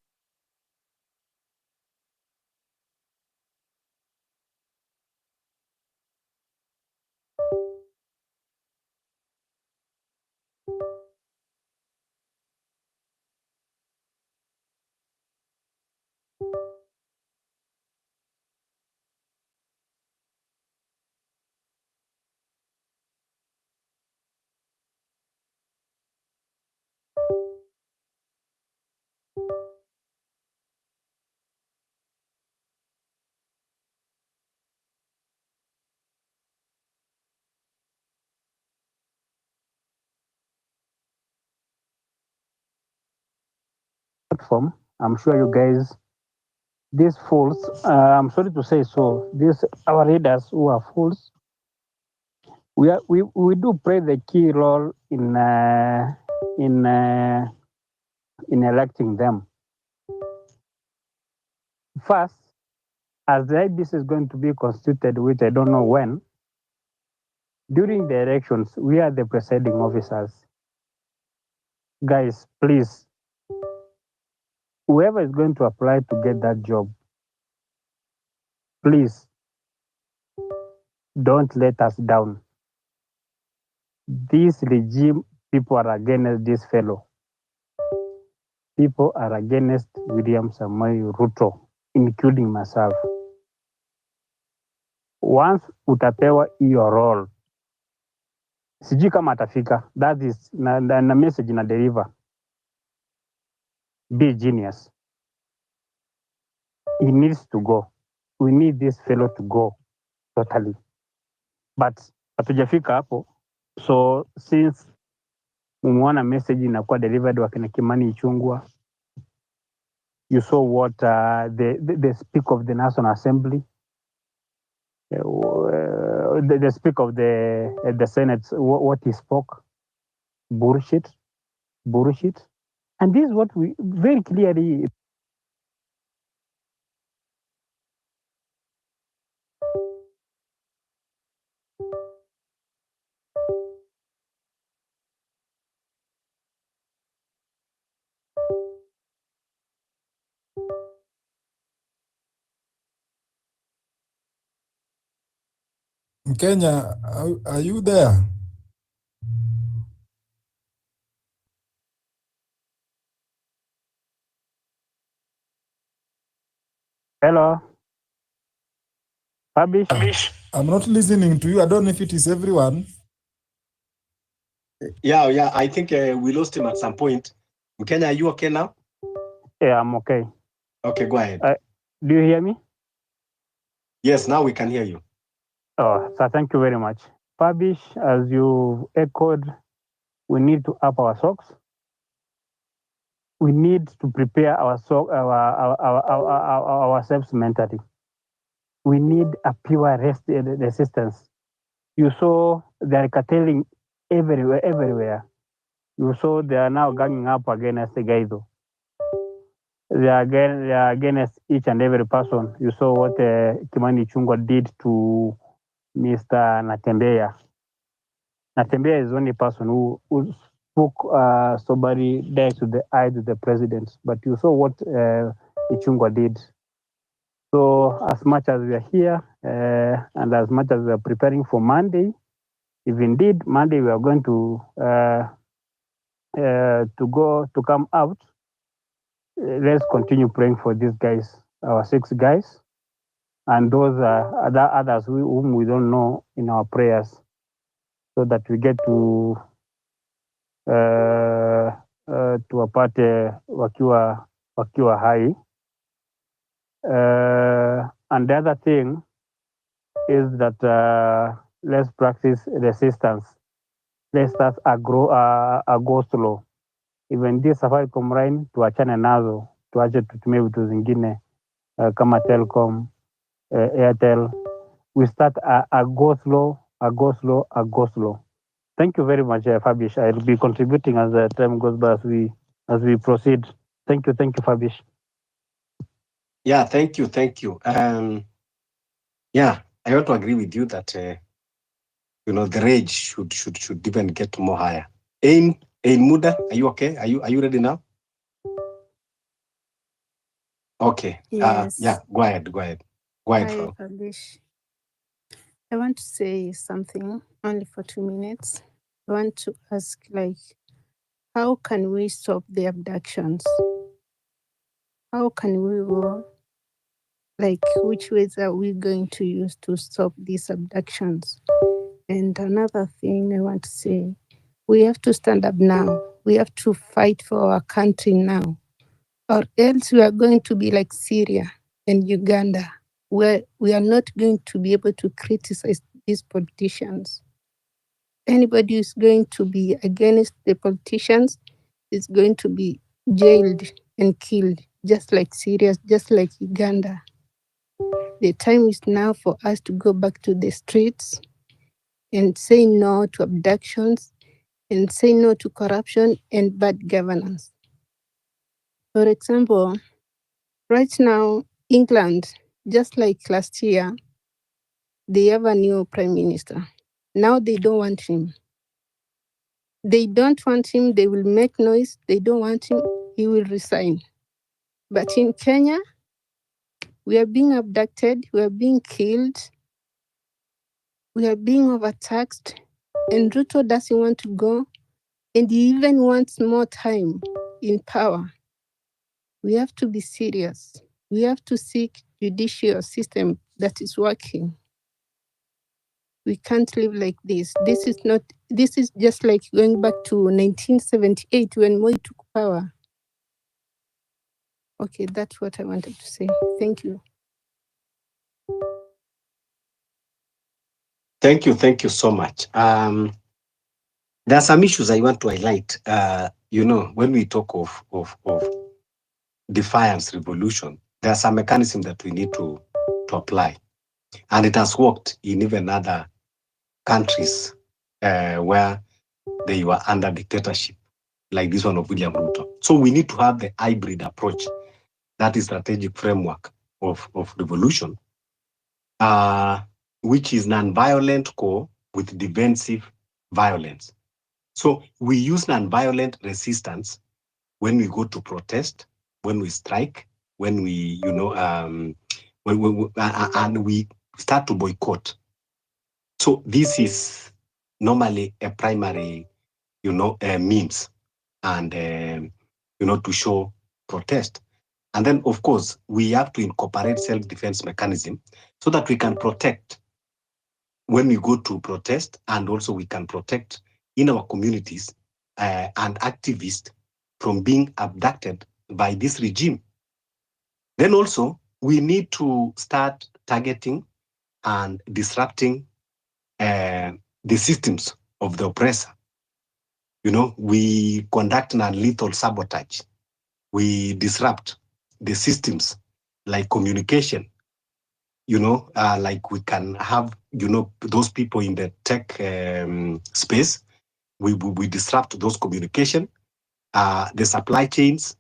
platform, I'm sure you guys, these fools, I'm sorry to say so, these our readers who are fools, we do play the key role in electing them. First, as the IBC is going to be constituted, which I don't know when, during the elections, we are the presiding officers. Guys, please, whoever is going to apply to get that job, please don't let us down. This regime, people are against this fellow. People are against William Samoei Ruto, including myself. Once utapewa hiyo role, sijui kama atafika. That is na message na deliver. Be genius. He needs to go. We need this fellow to go totally. But hatujafika hapo. So since mumeona message inakuwa delivered wakina Kimani Ichung'wah, you saw what the Speaker of the National Assembly, the Speaker of the Senate, what he spoke, bullshit. And this is what we very clearly. Kenya, are you there? Hello, Fabish. I'm not listening to you. I don't know if it is everyone. Yeah, I think we lost him at some point. Kenya, are you okay now? Yeah, I'm okay. Okay, go ahead. Do you hear me? Yes, now we can hear you. Oh, so thank you very much. Fabish, as you echoed, we need to up our socks. We need to prepare ourselves mentally. We need a pure resistance. You saw they are curtailing everywhere. You saw they are now ganging up against the Gaido. They are against each and every person. You saw what Kimani Ichung'wah did to Mr. Natembeya. Natembeya is the only person who spoke somebody there to the eye to the president. But you saw what Ichung'wah did. So as much as we are here and as much as we are preparing for Monday, if indeed Monday we are going to come out, let's continue praying for these guys, our 6 guys, and those others whom we don't know in our prayers, so that we get to wapate wakiwa hai. And the other thing is that let's practice resistance. Let's start a go slow. Even this Safaricom line tuachane nazo, tuache tutumie vitu zingine kama Telcom, Airtel. We start a go slow. Thank you very much, Fabish. I'll be contributing as the time goes by as we proceed. Thank you, Fabish. Yeah, thank you. Yeah, I want to agree with you that the rage should even get more higher. Ain Muda, are you okay? Are you ready now? Okay. Yes. Yeah, go ahead. Go ahead, Hi, Fran. Fabish. I want to say something only for 2 minutes. I want to ask, how can we stop the abductions? How can we go? Which ways are we going to use to stop these abductions? And another thing I want to say, we have to stand up now. We have to fight for our country now, or else we are going to be like Syria and Uganda, where we are not going to be able to criticize these politicians. Anybody who's going to be against the politicians is going to be jailed and killed, just like Syria, just like Uganda. The time is now for us to go back to the streets and say no to abductions and say no to corruption and bad governance. For example, right now, England, just like last year, they have a new prime minister. Now they don't want him. They don't want him, they will make noise. They don't want him, he will resign. But in Kenya, we are being abducted, we are being killed, we are being overtaxed, and Ruto doesn't want to go, and he even wants more time in power. We have to be serious. We have to seek judicial system that is working. We can't live like this. This is just like going back to 1978 when Moi took power. Okay, that's what I wanted to say. Thank you. Thank you so much. There are some issues I want to highlight. When we talk of defiance revolution, there are some mechanisms that we need to apply. And it has worked in even other countries where they were under dictatorship, like this one of William Ruto. So we need to have the hybrid approach, that is strategic framework of revolution, which is non-violent core with defensive violence. So we use non-violent resistance when we go to protest, when we strike, when we, and we start to boycott. So this is normally a primary, means and, to show protest. And then, of course, we have to incorporate self-defense mechanism so that we can protect when we go to protest, and also we can protect in our communities and activists from being abducted by this regime. Then also, we need to start targeting and disrupting the systems of the oppressor. We conduct non-lethal sabotage. We disrupt the systems like communication. Like we can have, those people in the tech space. We disrupt those communication, the supply chains.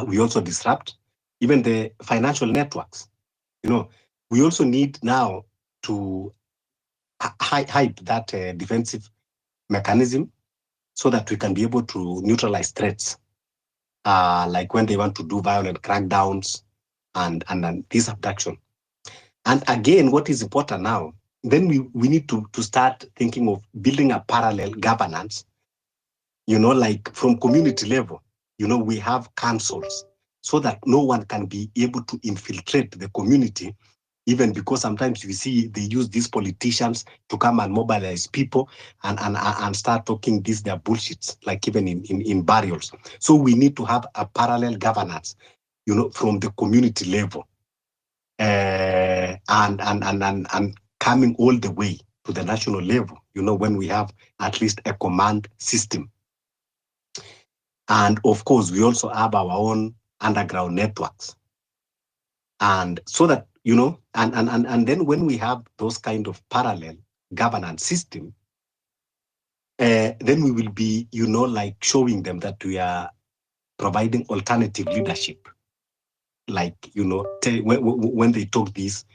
We also disrupt even the financial networks. We also need now to hype that defensive mechanism so that we can be able to neutralize threats, like when they want to do violent crackdowns and this abduction. And again, what is important now, then we need to start thinking of building a parallel governance, like from community level, we have councils so that no one can be able to infiltrate the community, even because sometimes we see they use these politicians to come and mobilize people and start talking their bullshits, like even in burials. So we need to have a parallel governance, from the community level. and coming all the way to the national level, when we have at least a command system. And of course, we also have our own underground networks. And so that, and then when we have those kind of parallel governance system, then we will be, like showing them that we are providing alternative leadership. Like, when they talk this,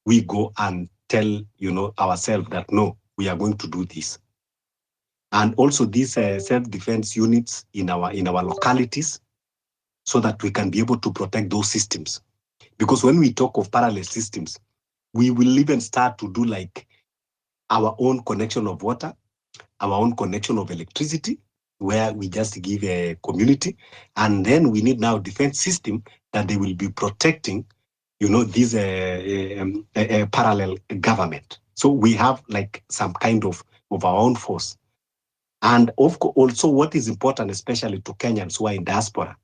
we go and tell, ourselves that, no, we are going to do this. And also these self-defense units in our localities, so that we can be able to protect those systems. Because when we talk of parallel systems, we will even start to do like our own connection of water, our own connection of electricity, where we just give a community. And then we need now defense system that they will be protecting, this parallel government. So we have like some kind of our own force. And also what is important, especially to Kenyans who are in diaspora,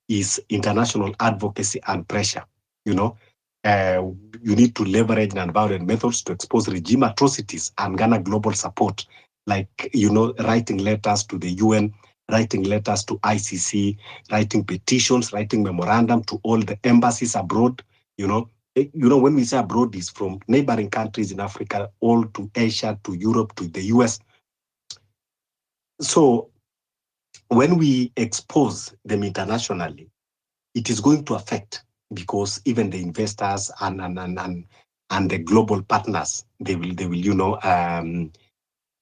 is international advocacy and pressure. You need to leverage nonviolent methods to expose regime atrocities and garner global support, like, writing letters to the UN, writing letters to ICC, writing petitions, writing memorandum to all the embassies abroad. When we say abroad, is from neighboring countries in Africa, all to Asia, to Europe, to the US. So when we expose them internationally, it is going to affect, because even the investors and the global partners, they will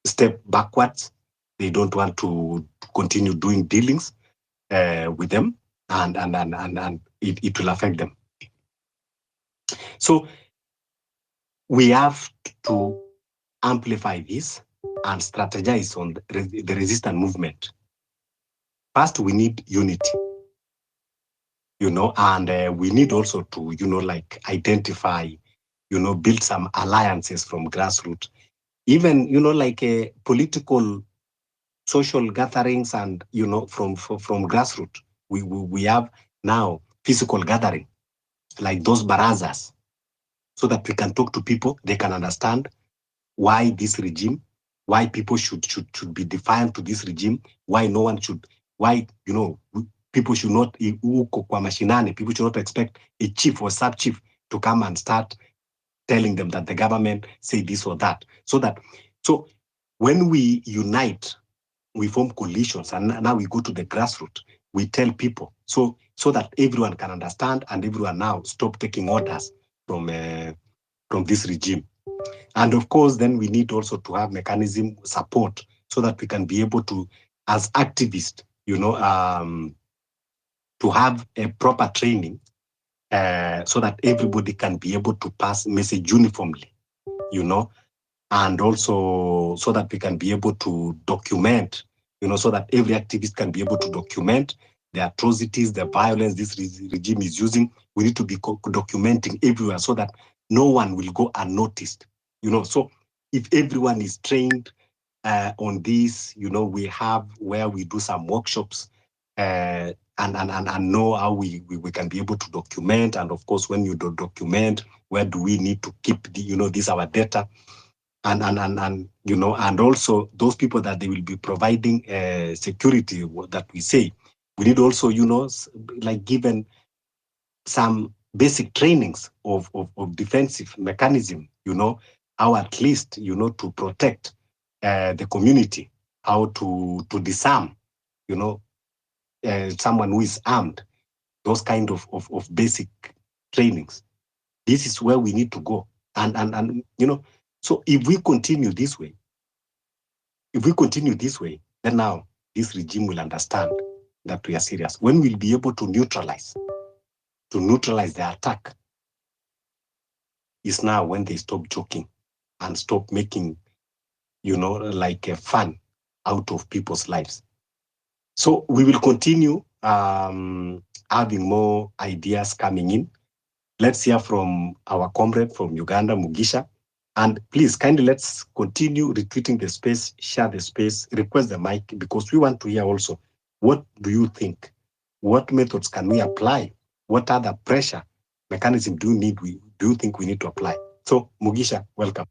step backwards. They don't want to continue doing dealings with them, and it will affect them. So we have to amplify this and strategize on the resistance movement. First, we need unity. And we need also to, like identify, build some alliances from grassroots. Even, like political, social gatherings, and, from grassroots. We have now physical gathering, like those barazas, so that we can talk to people, they can understand why this regime, why people should be defiant to this regime, why no one should, why, people should not, people should not expect a chief or sub-chief to come and start telling them that the government say this or that. So when we unite, we form coalitions, and now we go to the grassroots, we tell people, so that everyone can understand, and everyone now stop taking orders from this regime. And of course, then we need also to have mechanism support, so that we can be able to, as activists, to have a proper training, so that everybody can be able to pass message uniformly, and also so that we can be able to document, so that every activist can be able to document the atrocities, the violence this regime is using. We need to be documenting everywhere, so that no one will go unnoticed. So if everyone is trained on this, we have where we do some workshops, and know how we can be able to document. And of course, when you document, where do we need to keep this our data, and also those people that they will be providing security, that we say, we need also, like given some basic trainings of defensive mechanism, how at least, to protect the community, how to disarm, someone who is armed, those kind of basic trainings. This is where we need to go. And so if we continue this way, then now this regime will understand that we are serious. When we'll be able to neutralize the attack, is now when they stop joking and stop making, like a fun out of people's lives. So we will continue having more ideas coming in. Let's hear from our comrade from Uganda, Mugisha. And please, kindly, let's continue retweeting the space, share the space, request the mic, because we want to hear also, what do you think? What methods can we apply? What other pressure mechanism do you think we need to apply? So, Mugisha, welcome.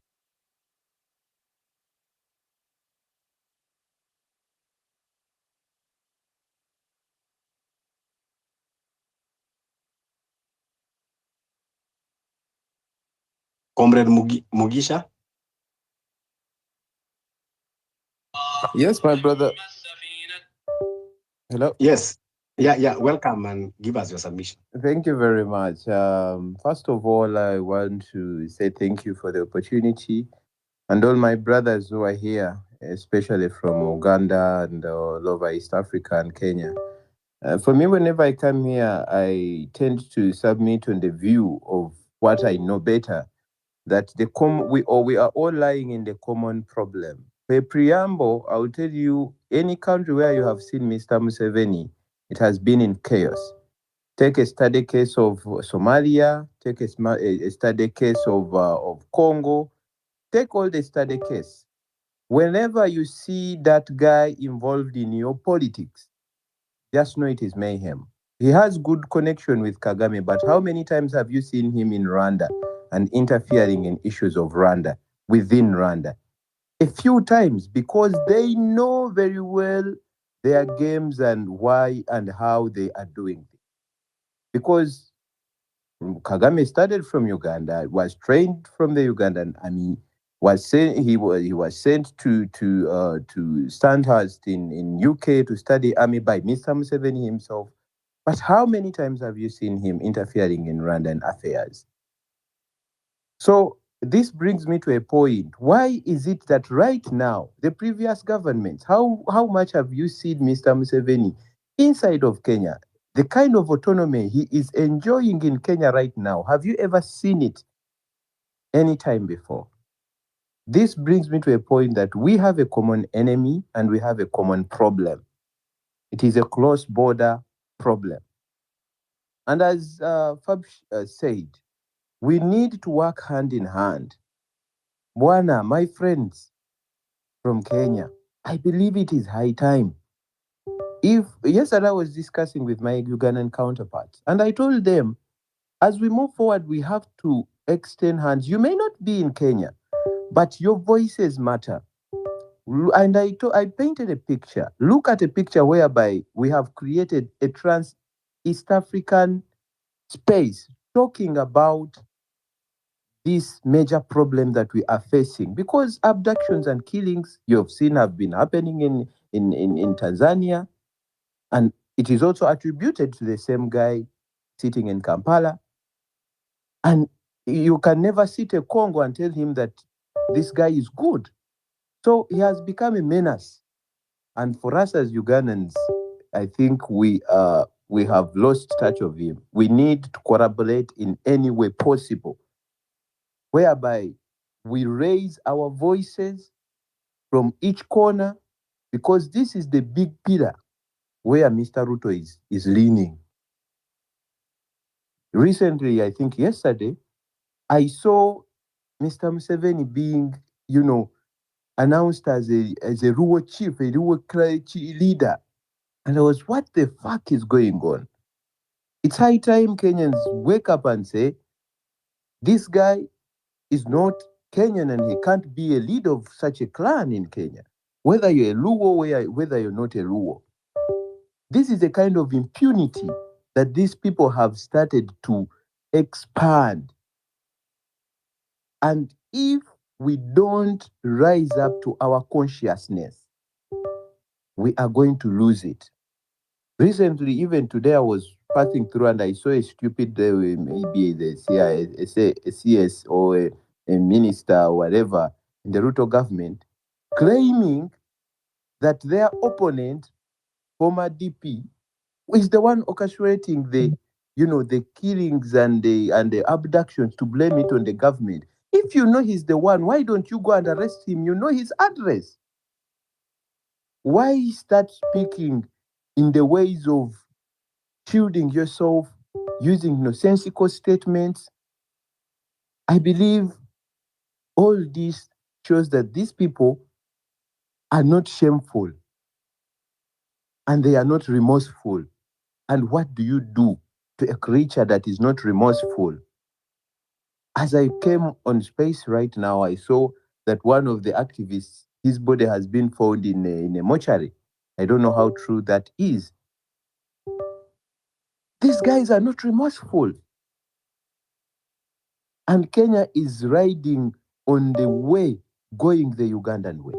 Comrade Mugisha? Yes, my brother. Hello. Yes. Yeah. Welcome and give us your submission. Thank you very much. First of all, I want to say thank you for the opportunity and all my brothers who are here, especially from Uganda and all over East Africa and Kenya. For me, whenever I come here, I tend to submit on the view of what I know better, that we are all lying in the common problem. For a preamble, I will tell you, any country where you have seen Mr. Museveni, it has been in chaos. Take a study case of Somalia, take a study case of Congo, take all the study case. Whenever you see that guy involved in your politics, just know it is mayhem. He has good connection with Kagame, but how many times have you seen him in Rwanda and interfering in issues of Rwanda, within Rwanda? A few times, because they know very well their games and why and how they are doing it. Because Kagame started from Uganda, was trained from the Ugandan army, he was sent to Sandhurst in UK to study army by Mr. Museveni himself. But how many times have you seen him interfering in Rwandan affairs? So this brings me to a point. Why is it that right now, the previous governments, how much have you seen Mr. Museveni inside of Kenya? The kind of autonomy he is enjoying in Kenya right now, have you ever seen it any time before? This brings me to a point that we have a common enemy and we have a common problem. It is a close border problem. And as Fab said, we need to work hand in hand. Bwana, my friends from Kenya, I believe it is high time. Yesterday I was discussing with my Ugandan counterparts, and I told them, as we move forward, we have to extend hands. You may not be in Kenya, but your voices matter. And I painted a picture. Look at a picture whereby we have created a trans-East African space talking about this major problem that we are facing, because abductions and killings you have seen have been happening in Tanzania, and it is also attributed to the same guy sitting in Kampala. And you can never sit a Congo and tell him that this guy is good. So he has become a menace. And for us as Ugandans, I think we have lost touch of him. We need to collaborate in any way possible, whereby we raise our voices from each corner, because this is the big pillar where Mr. Ruto is leaning. Recently, I think yesterday, I saw Mr. Museveni being, announced as a Ruo chief, a Ruo leader. And I was, what the fuck is going on? It's high time Kenyans wake up and say, this guy is not Kenyan and he can't be a leader of such a clan in Kenya. Whether you're a Luo, whether you're not a Luo. This is a kind of impunity that these people have started to expand. And if we don't rise up to our consciousness, we are going to lose it. Recently, even today, I was passing through and I saw a stupid, maybe the a CS or a minister or whatever in the Ruto government, claiming that their opponent, former DP, is the one orchestrating the killings and the abductions, to blame it on the government. If you know he's the one, why don't you go and arrest him? You know his address. Why start speaking in the ways of shielding yourself, using nonsensical statements? I believe all this shows that these people are not shameful and they are not remorseful. And what do you do to a creature that is not remorseful. As I came on space right now, I saw that one of the activists, his body has been found in a mortuary. I don't know how true that is. These guys are not remorseful. And Kenya is riding on the way, going the Ugandan way.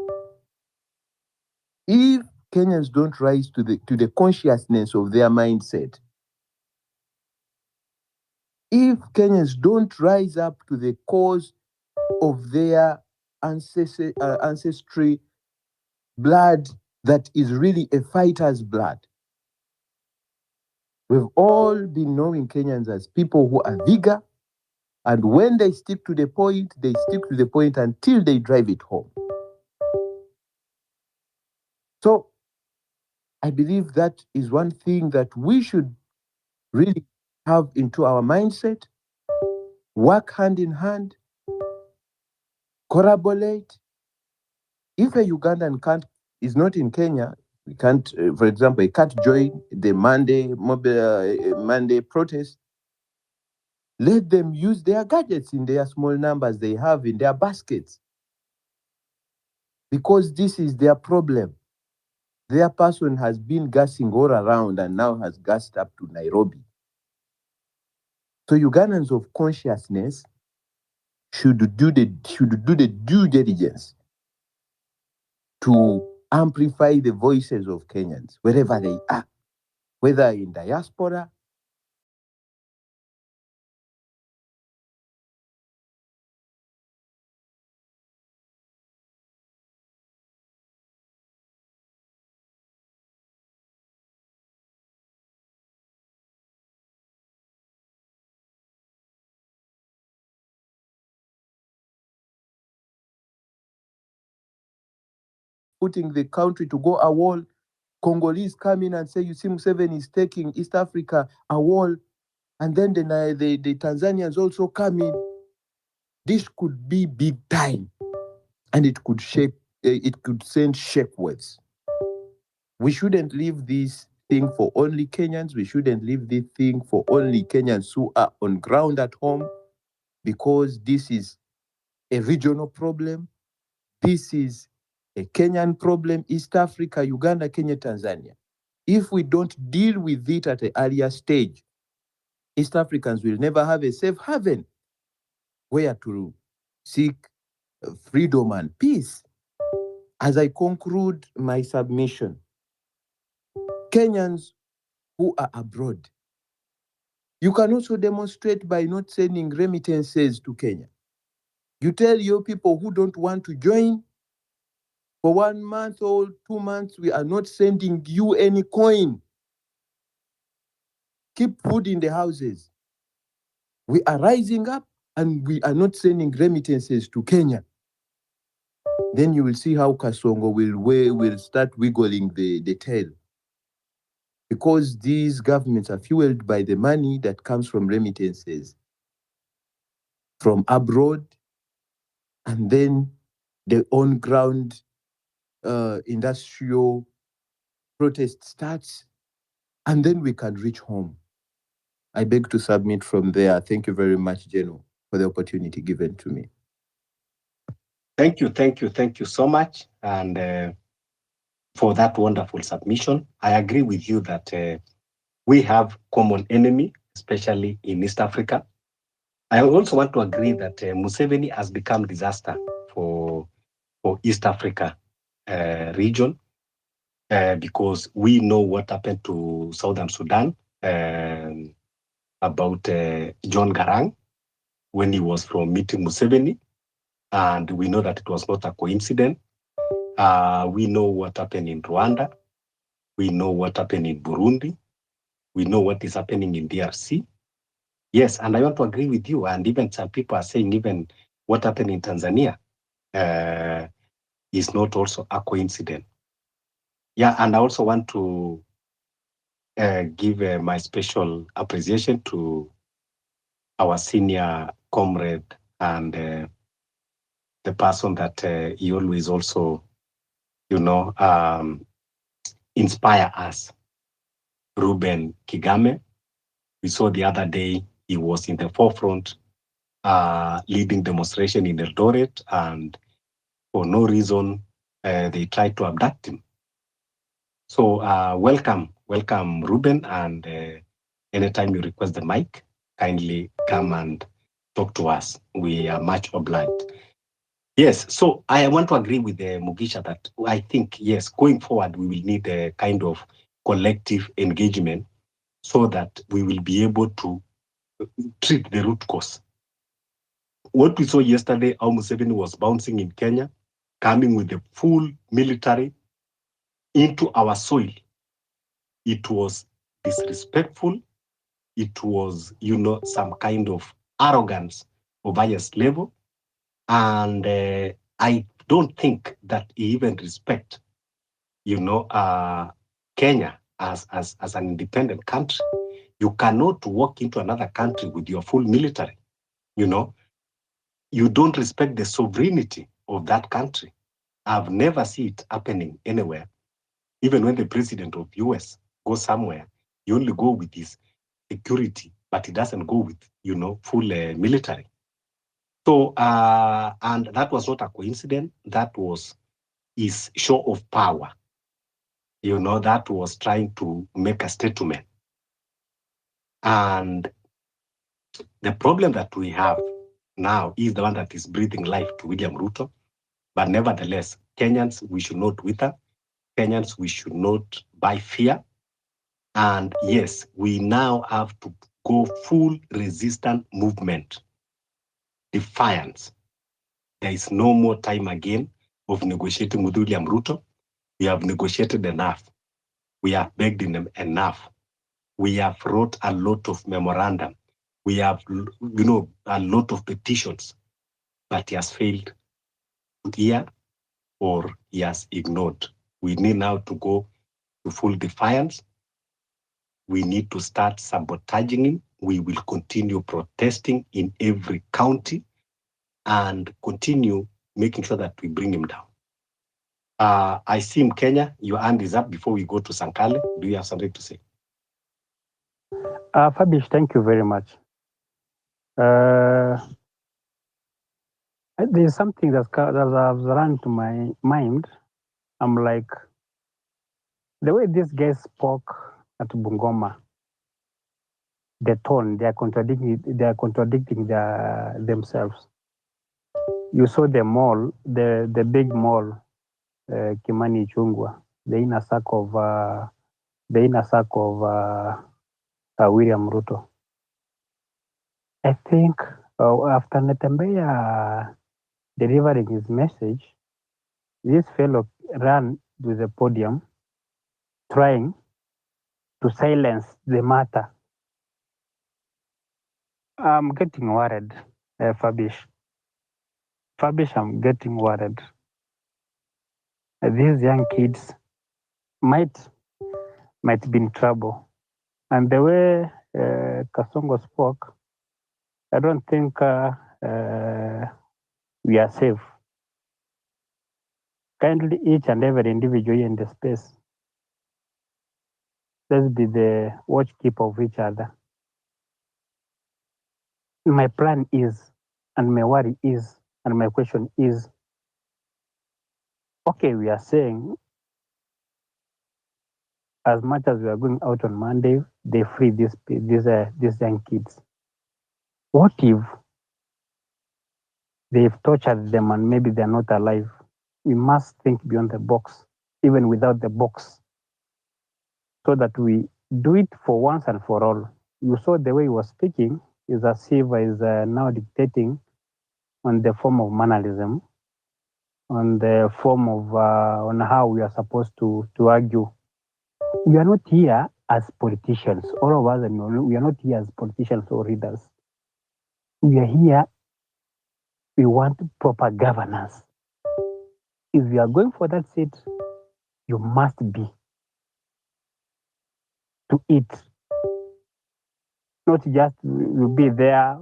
If Kenyans don't rise to the consciousness of their mindset, if Kenyans don't rise up to the cause of their ancestry blood that is really a fighter's blood, we've all been knowing Kenyans as people who are vigor, and when they stick to the point, they stick to the point until they drive it home. So I believe that is one thing that we should really have into our mindset, work hand in hand, collaborate. If a Ugandan is not in Kenya, we can't, for example, he can't join the Monday protest. Let them use their gadgets in their small numbers they have in their baskets, because this is their problem. Their person has been gassing all around and now has gassed up to Nairobi. So Ugandans of consciousness should do the due diligence to amplify the voices of Kenyans wherever they are, whether in diaspora, putting the country to go a wall. Congolese come in and say, you see, Museveni is taking East Africa a wall, and then the Tanzanians also come in. This could be big time, and it could send shakewaves. We shouldn't leave this thing for only Kenyans. We shouldn't leave this thing for only Kenyans who are on ground at home, because this is a regional problem. This is a Kenyan problem, East Africa, Uganda, Kenya, Tanzania. If we don't deal with it at an earlier stage, East Africans will never have a safe haven where to seek freedom and peace. As I conclude my submission, Kenyans who are abroad, you can also demonstrate by not sending remittances to Kenya. You tell your people who don't want to join, for 1 month or 2 months, we are not sending you any coin. Keep food in the houses. We are rising up and we are not sending remittances to Kenya. Then you will see how Kasongo will start wiggling the tail. Because these governments are fueled by the money that comes from remittances from abroad, and then the on-ground industrial protest starts, and then we can reach home. I beg to submit from there. Thank you very much, General, for the opportunity given to me. Thank you so much, and for that wonderful submission. I agree with you that we have common enemy, especially in East Africa. I also want to agree that Museveni has become disaster for East Africa region, because we know what happened to Southern Sudan about John Garang when he was from meeting Museveni, and we know that it was not a coincidence. We know what happened in Rwanda. We know what happened in Burundi. We know what is happening in DRC. Yes, and I want to agree with you. And even some people are saying even what happened in Tanzania is not also a coincidence. Yeah, and I also want to give my special appreciation to our senior comrade and the person that he always also, inspire us, Ruben Kigame. We saw the other day he was in the forefront leading demonstration in Eldoret, and for no reason they tried to abduct him. So welcome, Ruben, and anytime you request the mic, kindly come and talk to us. We are much obliged. Yes, so I want to agree with Mugisha that I think, yes, going forward, we will need a kind of collective engagement so that we will be able to treat the root cause. What we saw yesterday, how Museveni was bouncing in Kenya, coming with the full military into our soil. It was disrespectful. It was, some kind of arrogance of highest level. And I don't think that he even respect, Kenya as an independent country. You cannot walk into another country with your full military. You don't respect the sovereignty of that country. I've never seen it happening anywhere. Even when the president of US goes somewhere, he only go with his security, but he doesn't go with, full military. So, and that was not a coincidence. That was his show of power. That was trying to make a statement. And the problem that we have now is the one that is breathing life to William Ruto. But nevertheless, Kenyans, we should not wither. Kenyans, we should not buy fear. And yes, we now have to go full resistant movement. Defiance. There is no more time again of negotiating with William Ruto. We have negotiated enough. We have begged him enough. We have wrote a lot of memorandum. We have, a lot of petitions, but he has failed to hear or he has ignored. We need now to go to full defiance. We need to start sabotaging him. We will continue protesting in every county and continue making sure that we bring him down. I see in Kenya, your hand is up before we go to Sankale. Do you have something to say? Fabish, thank you very much. There's something that has run to my mind. I'm like, the way these guys spoke at Bungoma, the tone, they are contradicting themselves. You saw the mall, the big mall, Kimani Chungwa, the inner circle of William Ruto. I think after Natembeya delivering his message, this fellow ran to the podium trying to silence the matter. I'm getting worried, Fabish. I'm getting worried. These young kids might be in trouble. And the way Kasongo spoke, I don't think we are safe. Kindly, each and every individual in the space, let's be the watchkeeper of each other. My plan is, and my worry is, and my question is, okay, we are saying as much as we are going out on Monday, they free these young kids. What if they've tortured them and maybe they're not alive? We must think beyond the box, even without the box, so that we do it for once and for all. You saw the way he was speaking is as if he's now dictating on the form of mannerism, on the form of on how we are supposed to argue. We are not here as politicians. All of us, we are not here as politicians or leaders. We are here. We want proper governance. If you are going for that seat, you must be to it. Not just you be there,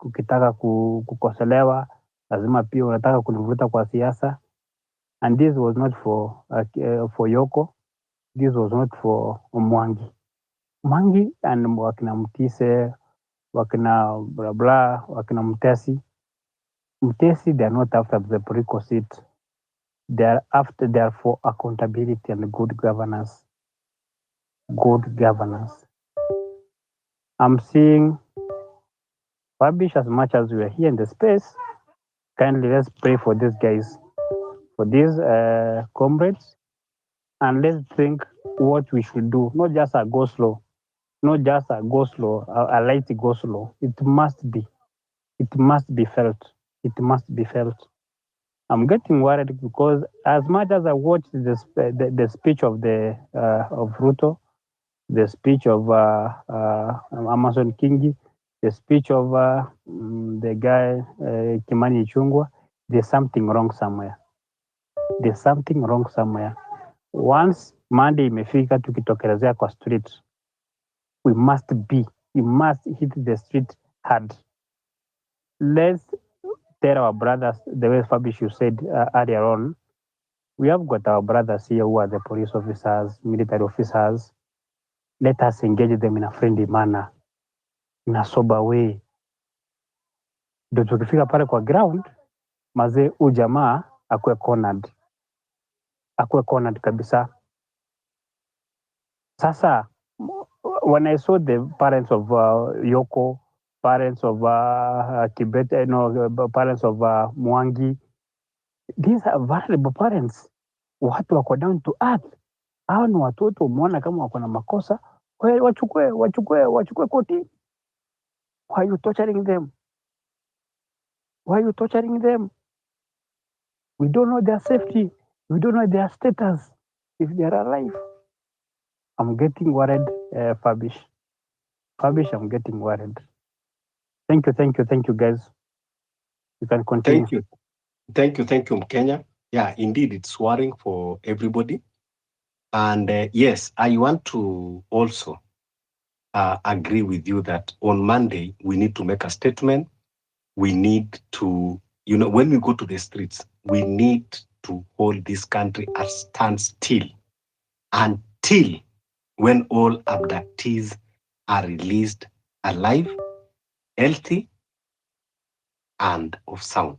ukitaka kukosolewa, lazima pia unataka kunivuta kwa siasa. And this was not for Yoko. This was not for Omwangi. Mangi and wakina Mtise, wakina blah blah, wakina Mtesi. Mtesi, they are not after the prerequisite. They are for accountability and good governance. Good governance. I'm seeing Fabish, as much as we are here in the space, kindly let's pray for these guys, for these comrades, and let's think what we should do. Not just a go slow, not just a go slow, a light go slow. It must be felt. It must be felt. I'm getting worried because as much as I watched the speech of of Ruto, the speech of Amazon Kingi, the speech of the guy Kimani Ichung'wah, there's something wrong somewhere. There's something wrong somewhere. Once Monday imefika tukitokelezea kwa street, we must hit the street hard. Let's tell our brothers, the way Fabish you said earlier on, we have got our brothers here who are the police officers, military officers. Let us engage them in a friendly manner, in a sober way. Ndio tukifika pale kwa ground, mazee ujamaa akuwe cornered kabisa. Sasa, when I saw the parents of Yoko, parents of Tibet, parents of Mwangi, these are vulnerable parents. Watu wako down to earth. Hao ni watoto umeona kama wako na makosa, wachukue koti. Why are you torturing them? Why are you torturing them? We don't know their safety. We don't know their status, if they are alive. I'm getting worried, Fabish. Fabish, I'm getting worried. Thank you, guys. You can continue. Thank you, Mkenya. Yeah, indeed, it's worrying for everybody. And yes, I want to also agree with you that on Monday, we need to make a statement. We need to, when we go to the streets, we need to hold this country at standstill until when all abductees are released alive, healthy, and of sound.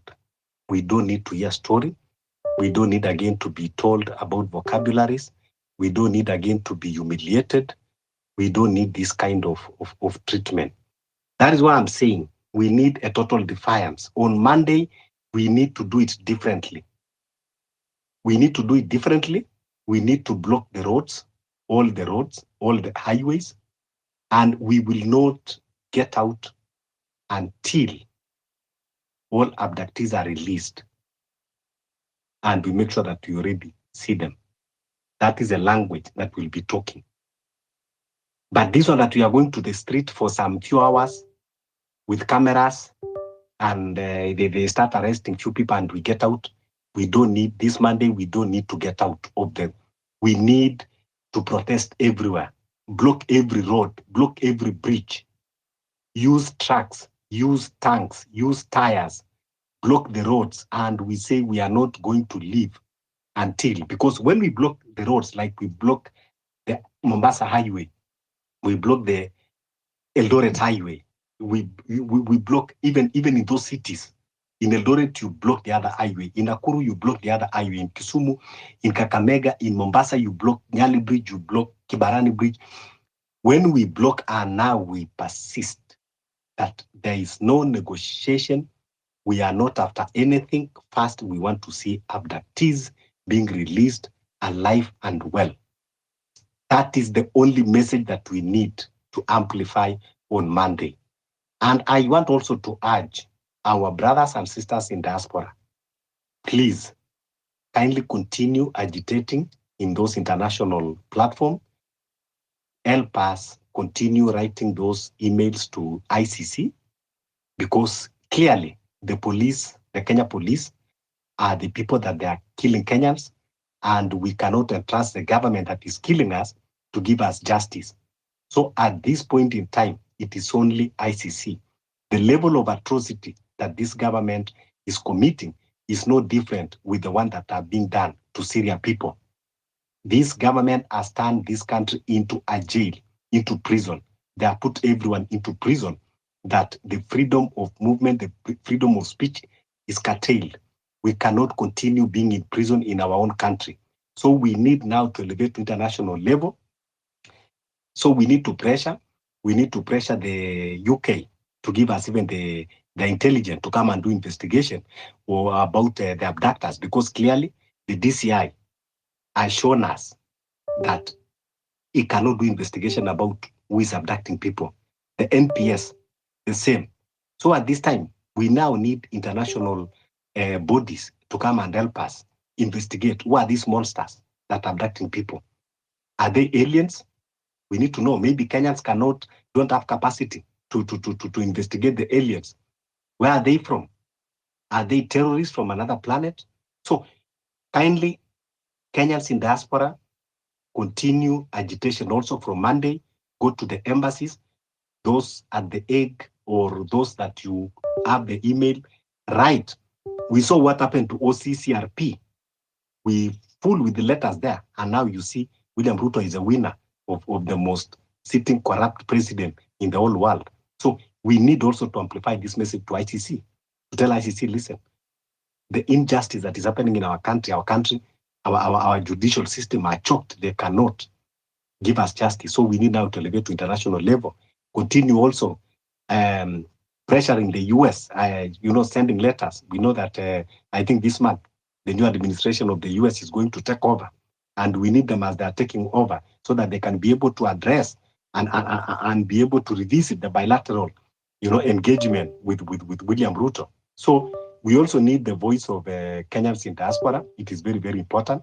We don't need to hear story. We don't need again to be told about vocabularies. We don't need again to be humiliated. We don't need this kind of treatment. That is why I'm saying we need a total defiance. On Monday, we need to do it differently. We need to do it differently. We need to block the roads, all the highways, and we will not get out until all abductees are released. And we make sure that we already see them. That is a language that we'll be talking. But this one that we are going to the street for some few hours with cameras and they start arresting few people and we get out. We don't need this Monday. We don't need to get out of them. We need to protest everywhere, block every road, block every bridge, use trucks, use tanks, use tires, block the roads. And we say we are not going to leave until, because when we block the roads, like we block the Mombasa Highway, we block the Eldoret Highway, we block even in those cities. In Eldoret, you block the other highway. In Nakuru, you block the other highway. In Kisumu, in Kakamega, in Mombasa, you block Nyali Bridge, you block Kibarani Bridge. When we block and now we persist that there is no negotiation, we are not after anything. First, we want to see abductees being released alive and well. That is the only message that we need to amplify on Monday. And I want also to urge our brothers and sisters in diaspora, please kindly continue agitating in those international platforms. Help us continue writing those emails to ICC, because clearly the police, the Kenya police, are the people that they are killing Kenyans, and we cannot entrust the government that is killing us to give us justice. So at this point in time, it is only ICC. The level of atrocity that this government is committing is no different with the one that are being done to Syrian people. This government has turned this country into a jail. into prison. They have put everyone into prison, that the freedom of movement, the freedom of speech is curtailed. We cannot continue being in prison in our own country. So we need now to elevate to international level. So we need to pressure the UK to give us even the intelligence to come and do investigation or about the abductors, because clearly the DCI has shown us that it cannot do investigation about who is abducting people. The NPS, the same. So at this time, we now need international bodies to come and help us investigate who are these monsters that are abducting people. Are they aliens? We need to know. Maybe Kenyans don't have capacity to investigate the aliens. Where are they from? Are they terrorists from another planet? So kindly, Kenyans in diaspora, continue agitation also from Monday. Go to the embassies, those at the Hague or those that you have the email, write. We saw what happened to OCCRP. We full with the letters there, and now you see William Ruto is a winner of the most sitting corrupt president in the whole world. So we need also to amplify this message to ICC, to tell ICC, listen, the injustice that is happening in our country, our judicial system are choked. They cannot give us justice. So we need now to elevate to international level. Continue also pressuring the US, sending letters. We know that I think this month, the new administration of the US is going to take over. And we need them as they are taking over so that they can be able to address and be able to revisit the bilateral, engagement with William Ruto. So we also need the voice of Kenyans in diaspora. It is very, very important.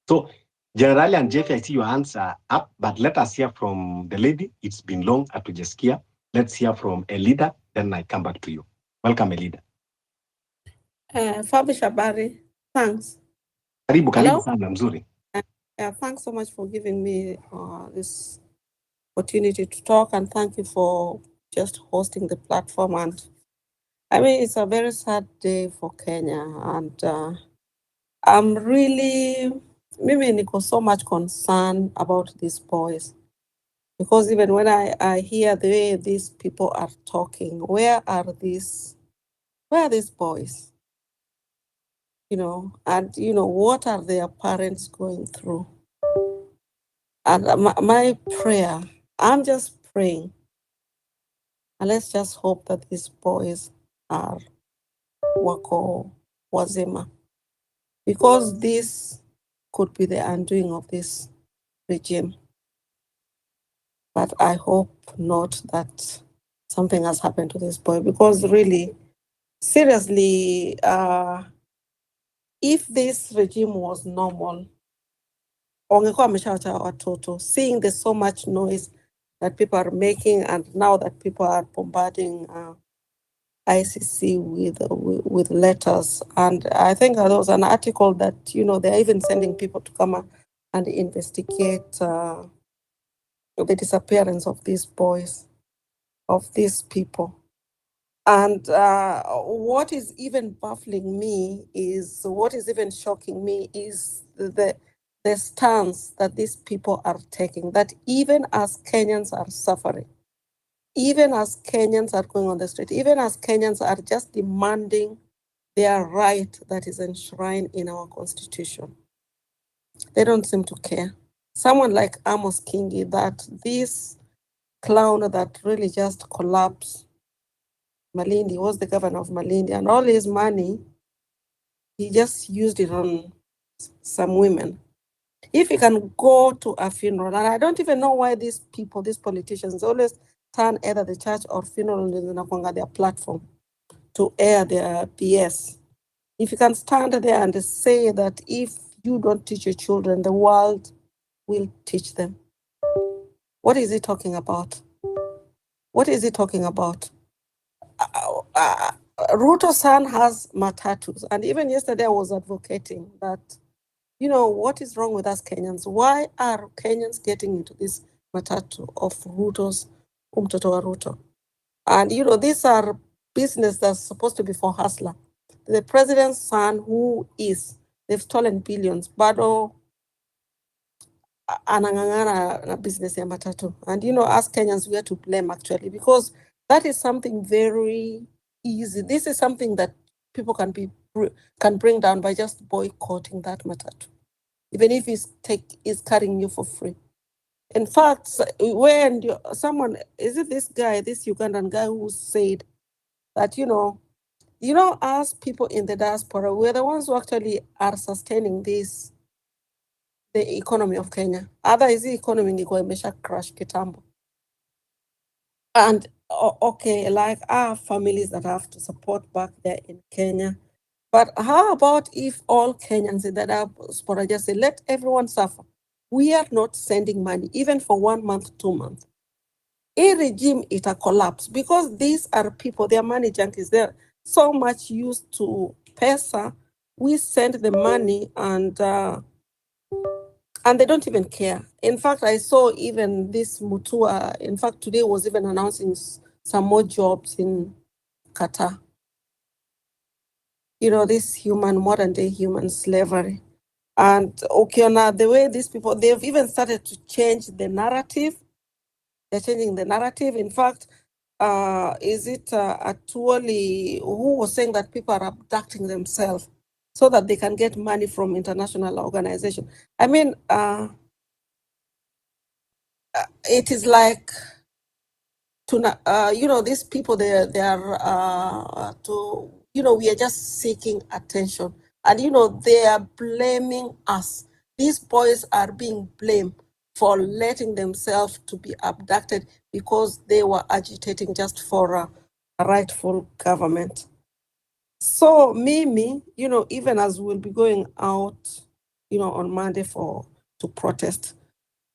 So Generali and Jeff, I see your hands are up, but let us hear from the lady. It's been long at Jeskia. Let's hear from Elida, then I come back to you. Welcome, Elida. Fabi Shabari, thanks. Karibu sana, mzuri. Thanks so much for giving me this opportunity to talk, and thank you for just hosting the platform. And I mean, it's a very sad day for Kenya, and I'm really, niko so much concerned about these boys, because even when I hear the way these people are talking, where are these boys? And what are their parents going through? And my prayer, I'm just praying, and let's just hope that these boys are wako wazima, because this could be the undoing of this regime. But I hope not that something has happened to this boy, because really, seriously, if this regime was normal, seeing there's so much noise that people are making, and now that people are bombarding ICC with letters. And I think there was an article that, they're even sending people to come and investigate the disappearance of these boys, of these people. And what is even baffling me is, what is even shocking me is the stance that these people are taking, that even as Kenyans are suffering, even as Kenyans are going on the street, even as Kenyans are just demanding their right that is enshrined in our constitution, they don't seem to care. Someone like Amos Kingi, that this clown that really just collapsed Malindi, was the governor of Malindi, and all his money, he just used it on some women. If he can go to a funeral, and I don't even know why these people, these politicians, always turn either the church or funeral in their platform to air their BS. If you can stand there and say that if you don't teach your children, the world will teach them. What is he talking about? What is he talking about? Ruto's son has matatus, and even yesterday I was advocating that, what is wrong with us Kenyans? Why are Kenyans getting into this matatu of Ruto's umtoto wa Ruto? And, these are business that's supposed to be for hustler. The president's son, they've stolen billions, but anang'ang'ana na business ya matatu. And as Kenyans, we are to blame actually, because that is something very easy. This is something that people can bring down by just boycotting that matatu, even if it's carrying you for free. In fact, when someone, is it this Ugandan guy who said that, us people in the diaspora, we're the ones who actually are sustaining the economy of Kenya. Otherwise, the economy ingekuwa imesha crash kitambo. And okay, like our families that have to support back there in Kenya. But how about if all Kenyans in the diaspora just say, let everyone suffer? We are not sending money, even for 1 month, 2 months. A regime, it a collapse, because these are people, their money junkies. They're so much used to pesa. We send the money and they don't even care. In fact, I saw even this Mutua, in fact, today was even announcing some more jobs in Qatar. This modern day human slavery. And okay, now the way these people, they've even started to change the narrative. They're changing the narrative. In fact, is it Atuoli who was saying that people are abducting themselves so that they can get money from international organizations? I mean, it is like these people, they are we are just seeking attention, and they are blaming us. These boys are being blamed for letting themselves to be abducted because they were agitating just for a rightful government. So Mimi, even as we'll be going out, on Monday to protest,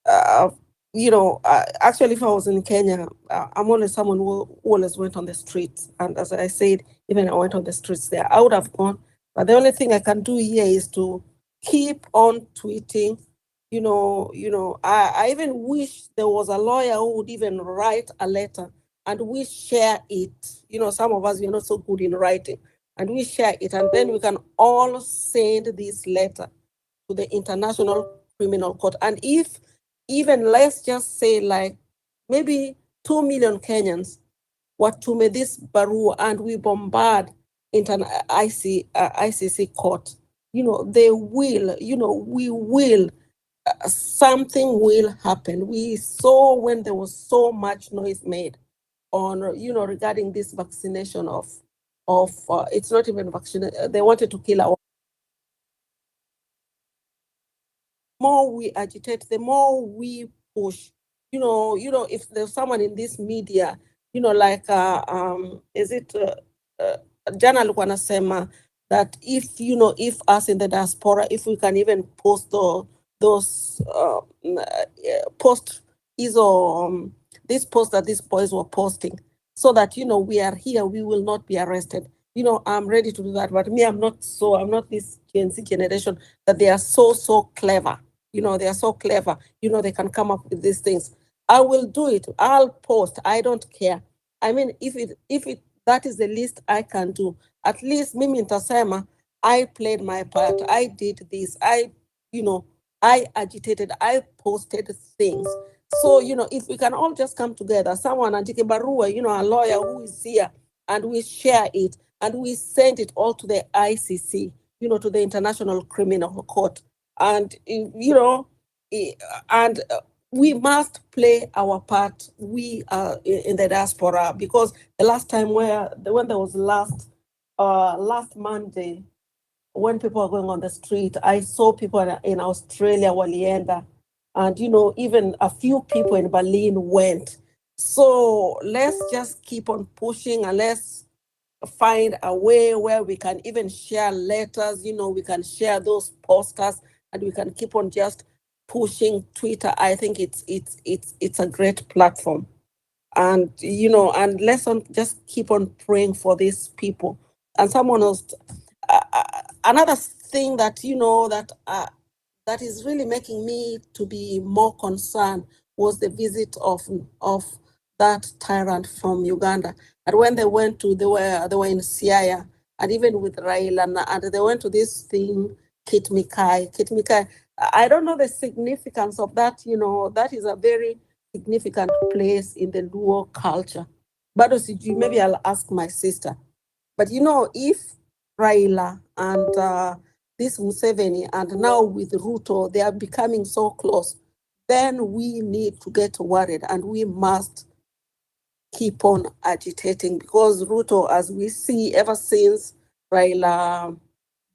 actually, if I was in Kenya, I'm always someone who always went on the streets. And as I said, even I went on the streets there, I would have gone. But the only thing I can do here is to keep on tweeting. I even wish there was a lawyer who would even write a letter and we share it. Some of us, we're not so good in writing, and we share it. And then we can all send this letter to the International Criminal Court. And if even, let's just say, like maybe 2 million Kenyans watume this barua and we bombard ICC court, they will, we will, something will happen. We saw when there was so much noise made on, regarding this vaccination of it's not even vaccination, they wanted to kill our. The more we agitate, the more we push. If there's someone in this media, like is it Jana alikuwa anasema that if us in the diaspora, if we can even post those post this post that these boys were posting, so that we are here, we will not be arrested. I'm ready to do that, but me, I'm not this Gen Z generation that they are so clever. They are so clever. They can come up with these things. I will do it. I'll post. I don't care. I mean, if that is the least I can do. At least mimi nitasema, I played my part. I did this. I agitated. I posted things. So, if we can all just come together, someone andike barua, a lawyer who is here, and we share it, and we send it all to the ICC, to the International Criminal Court. And, we must play our part, we are in the diaspora, because the last time when there was last Monday, when people were going on the street, I saw people in Australia, walienda, and even a few people in Berlin went. So let's just keep on pushing, and let's find a way where we can even share letters, we can share those posters, and we can keep on just pushing Twitter. I think it's a great platform. And and let's just keep on praying for these people. And someone else, another thing that that is really making me to be more concerned was the visit of that tyrant from Uganda. And when they went they were in Siaya, and even with Raila, and they went to this thing, Kit Mikai. I don't know the significance of that. You know, that is a very significant place in the Luo culture. But maybe I'll ask my sister. But you know, if Raila and this Museveni and now with Ruto, they are becoming so close, then we need to get worried and we must keep on agitating, because Ruto, as we see ever since Raila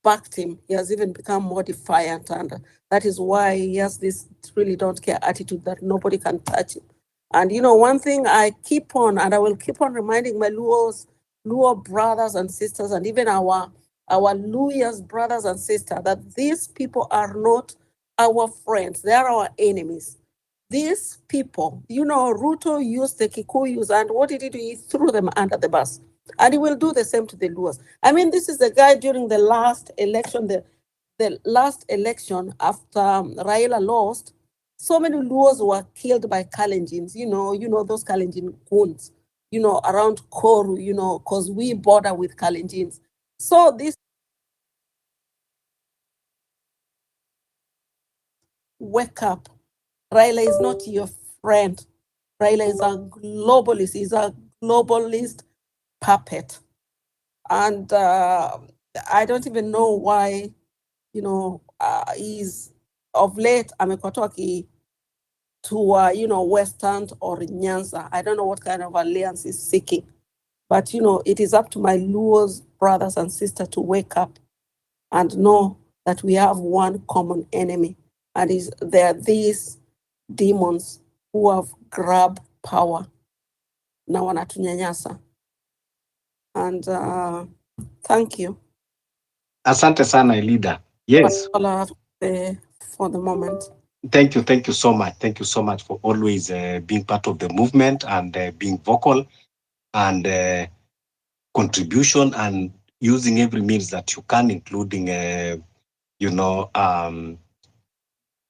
backed him, he has even become more defiant, and that is why he has this really don't care attitude that nobody can touch him. And you know, one thing I keep on, and I will keep on reminding my Luo brothers and sisters, and even our Luya's brothers and sisters, that these people are not our friends, they are our enemies. These people, you know, Ruto used the Kikuyus, and what did he do? He threw them under the bus. And he will do the same to the Luos. I mean, this is the guy during the last election, the last election after Raila lost, so many Luos were killed by Kalenjins, you know, those Kalenjin goons, you know, around Koru, you know, because we border with Kalenjins. So this wake up. Raila is not your friend. Raila is a globalist. He's a globalist puppet. And I don't even know why, you know, he's of late, amekotoki to, you know, Western or Nyanza. I don't know what kind of alliance he's seeking. But, you know, it is up to my Luo's brothers and sisters to wake up and know that we have one common enemy. And there are these demons who have grabbed power na wanatunyanyasa. And thank you. Asante sana, Elida. Yes. All I have to say for the moment. Thank you so much. Thank you so much for always being part of the movement and being vocal and contribution and using every means that you can, including, you know,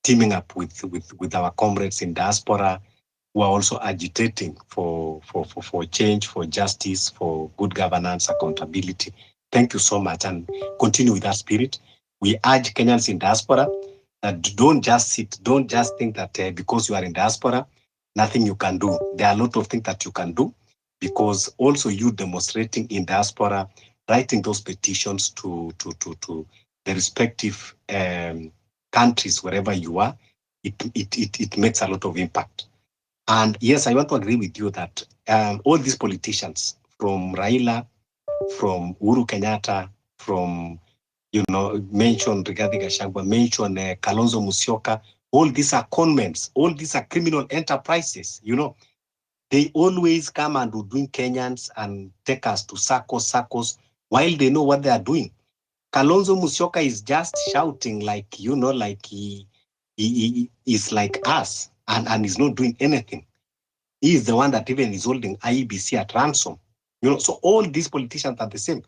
teaming up with our comrades in diaspora who are also agitating for change, for justice, for good governance, accountability. Thank you so much, and continue with that spirit. We urge Kenyans in diaspora that don't just sit, don't just think that because you are in diaspora, nothing you can do. There are a lot of things that you can do, because also you demonstrating in diaspora, writing those petitions to the respective countries wherever you are, it makes a lot of impact. And yes, I want to agree with you that all these politicians, from Raila, from Uhuru Kenyatta, from, you know, mentioned Rigathi Gachagua, mentioned Kalonzo Musyoka, all these are conmen, all these are criminal enterprises, you know. They always come and do doing Kenyans and take us to circles while they know what they are doing. Kalonzo Musyoka is just shouting like, you know, like he is like us and is not doing anything. He is the one that even is holding IEBC at ransom. You know, so all these politicians are the same.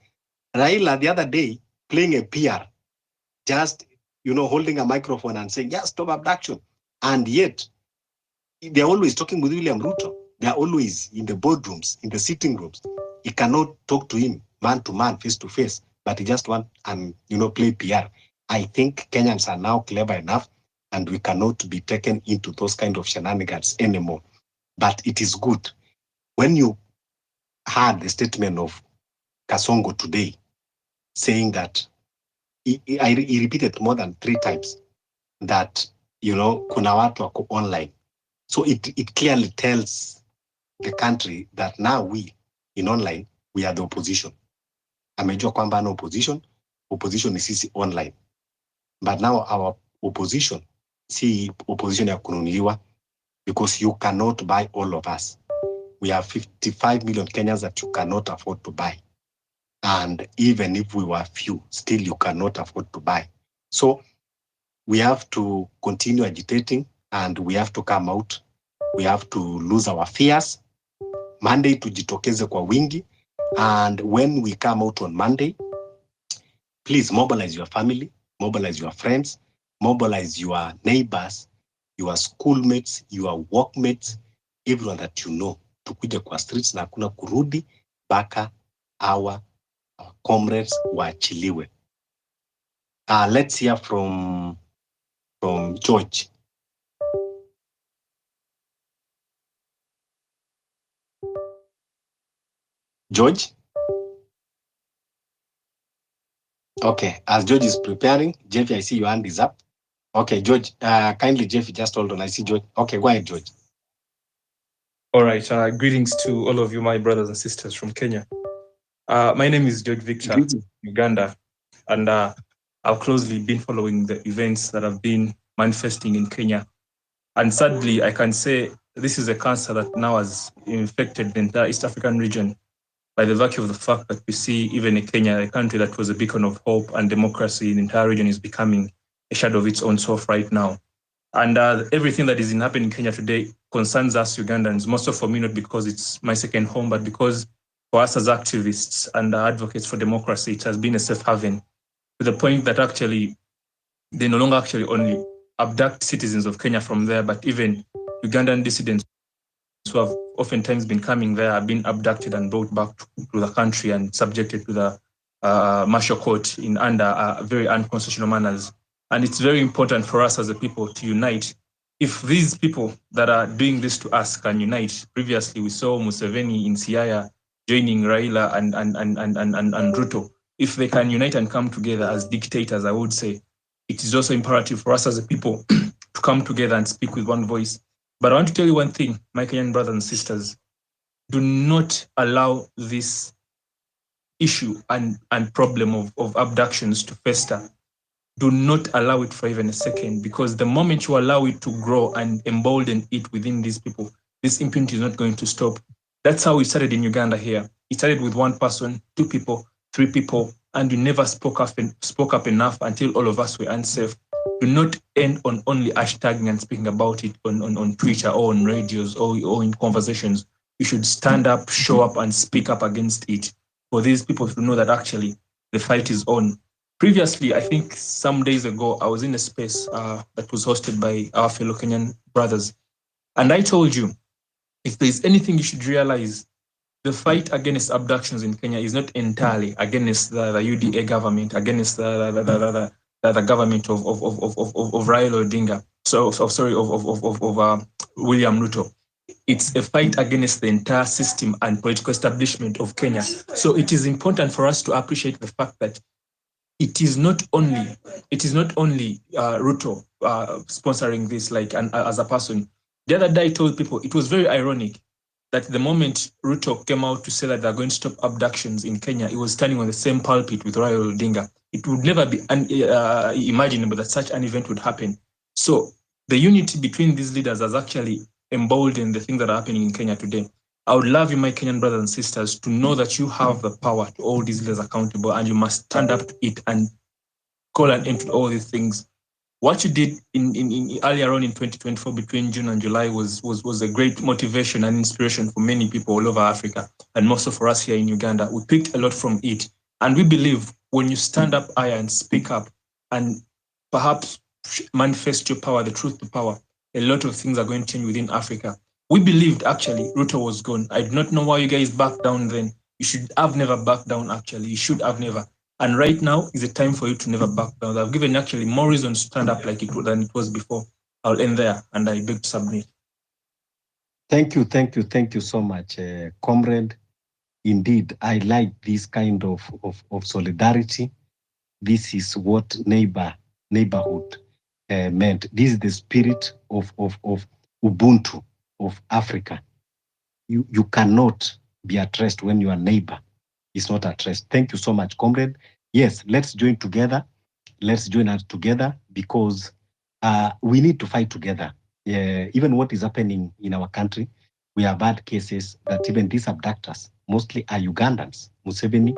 Raila the other day playing a PR, just, you know, holding a microphone and saying, yeah, stop abduction. And yet they're always talking with William Ruto. They're always in the boardrooms, in the sitting rooms. He cannot talk to him man to man, face to face, but he just want and, you know, play PR. I think Kenyans are now clever enough, and we cannot be taken into those kind of shenanigans anymore. But it is good. When you heard the statement of Kasongo today, saying that he repeated more than 3 times that, you know, kuna watu wako online. So it clearly tells the country that now we, in online, we are the opposition. Amejua kwamba no opposition is sisi online. But now our opposition, see opposition ya kununuliwa, because you cannot buy all of us. We have 55 million Kenyans that you cannot afford to buy. And even if we were few, still you cannot afford to buy. So we have to continue agitating, and we have to come out. We have to lose our fears. Monday tujitokeze kwa wingi. And when we come out on Monday, please mobilize your family, mobilize your friends, mobilize your neighbors, your schoolmates, your workmates, everyone that you know. Tukuje kwa streets na hakuna kurudi mpaka our comrades waachiliwe. Let's hear from from George. George? Okay, as George is preparing, Jeffy, I see your hand is up. Okay, George, kindly, Jeffy, just hold on. I see George. Okay, go ahead, George. All right, greetings to all of you, my brothers and sisters from Kenya. My name is George Victor, Uganda, and I've closely been following the events that have been manifesting in Kenya. And sadly, I can say this is a cancer that now has infected the entire East African region by the virtue of the fact that we see even in Kenya, a country that was a beacon of hope and democracy in the entire region is becoming a shadow of its own self right now. And everything that is happening in Kenya today concerns us Ugandans, most of for me, not because it's my second home, but because for us as activists and advocates for democracy, it has been a safe haven to the point that actually they no longer actually only abduct citizens of Kenya from there, but even Ugandan dissidents who have oftentimes been coming there have been abducted and brought back to the country and subjected to the martial court in under very unconstitutional manners. And it's very important for us as a people to unite. If these people that are doing this to us can unite, previously we saw Museveni in Siaya joining Raila and Ruto. If they can unite and come together as dictators, I would say, it is also imperative for us as a people to come together and speak with one voice. But I want to tell you one thing, my Kenyan brothers and sisters, do not allow this issue and problem of abductions to fester. Do not allow it for even a second, because the moment you allow it to grow and embolden it within these people, this impunity is not going to stop. That's how it started in Uganda here. It started with one person, 2 people, 3 people, and you never spoke up enough until all of us were unsafe. Do not end on only hashtagging and speaking about it on Twitter or on radios or in conversations. You should stand up, show up, and speak up against it for these people to know that actually the fight is on. Previously, I think some days ago, I was in a space that was hosted by our fellow Kenyan brothers. And I told you, if there's anything you should realize, the fight against abductions in Kenya is not entirely against the UDA government, against the government of Raila Odinga. Of William Ruto. It's a fight against the entire system and political establishment of Kenya. So it is important for us to appreciate the fact that it is not only Ruto sponsoring this, like as a person. The other day I told people it was very ironic that the moment Ruto came out to say that they're going to stop abductions in Kenya, he was standing on the same pulpit with Raila Odinga. It would never be imaginable that such an event would happen. So the unity between these leaders has actually emboldened the things that are happening in Kenya today. I would love you, my Kenyan brothers and sisters, to know that you have the power to hold these leaders accountable, and you must stand up to it and call an end to all these things. What you did in earlier on in 2024 between June and July was a great motivation and inspiration for many people all over Africa, and also for us here in Uganda. We picked a lot from it, and we believe when you stand up higher and speak up and perhaps manifest your power, the truth to power, a lot of things are going to change within Africa. We believed actually Ruto was gone. I do not know why you guys backed down then. You should have never backed down actually. You should have never. And right now is a time for you to never back down. I've given actually more reason to stand up like it than it was before. I'll end there and I beg to submit. Thank you so much, comrade. Indeed, I like this kind of solidarity. This is what neighborhood meant. This is the spirit of Ubuntu of Africa. You cannot be at rest when your neighbor is not at rest. Thank you so much, comrade. Yes, let's join together. Let's join us together, because we need to fight together. Even what is happening in our country, we have had cases that even these abductors mostly are Ugandans. Museveni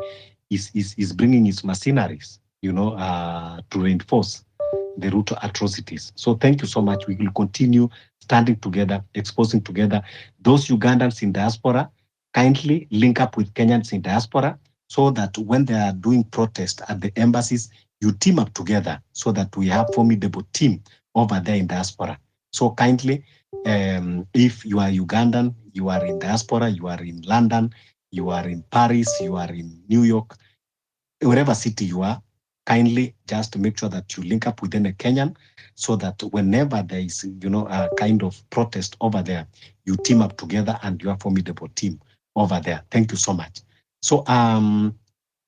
is bringing his mercenaries, to reinforce the Ruto atrocities. So thank you so much. We will continue standing together, exposing together. Those Ugandans in diaspora, kindly link up with Kenyans in diaspora, so that when they are doing protest at the embassies, you team up together so that we have formidable team over there in diaspora. So kindly, if you are Ugandan, you are in diaspora, you are in London, you are in Paris, you are in New York, wherever city you are, kindly just make sure that you link up within a Kenyan so that whenever there is, a kind of protest over there, you team up together and you are a formidable team over there. Thank you so much. So,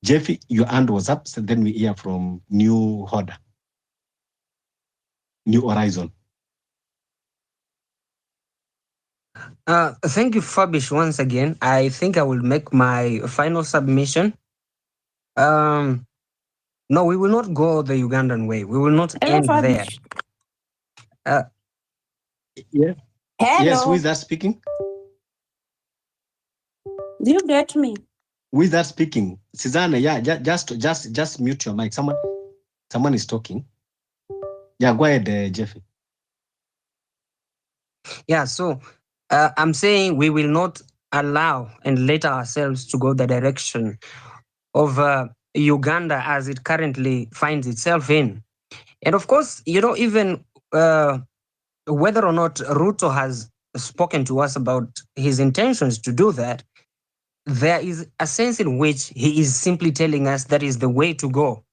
Jeffy, your hand was up, so then we hear from New Horizon. Thank you, Fabish, once again. I think I will make my final submission. No, we will not go the Ugandan way. We will not end there. Yeah. Hello. Yes, who is that speaking? Do you get me? Who is that speaking? Susanna, yeah, just mute your mic. Someone is talking. Yeah, go ahead, Jeffy. Yeah, so I'm saying we will not allow and let ourselves to go the direction of Uganda as it currently finds itself in. And of course, even whether or not Ruto has spoken to us about his intentions to do that, there is a sense in which he is simply telling us that is the way to go.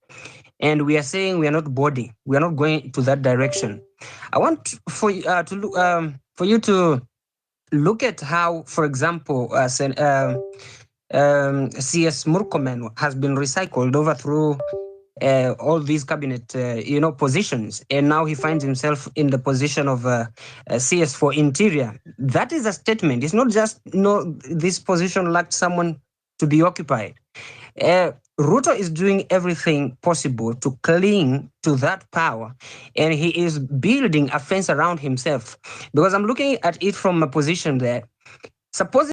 And we are saying we are not body. We are not going to that direction. I want for you to look at how, for example, CS Murkomen has been recycled over through all these cabinet, positions, and now he finds himself in the position of CS for Interior. That is a statement. It's not just this position lacked someone to be occupied. Ruto is doing everything possible to cling to that power, and he is building a fence around himself. Because I'm looking at it from a position there. Suppose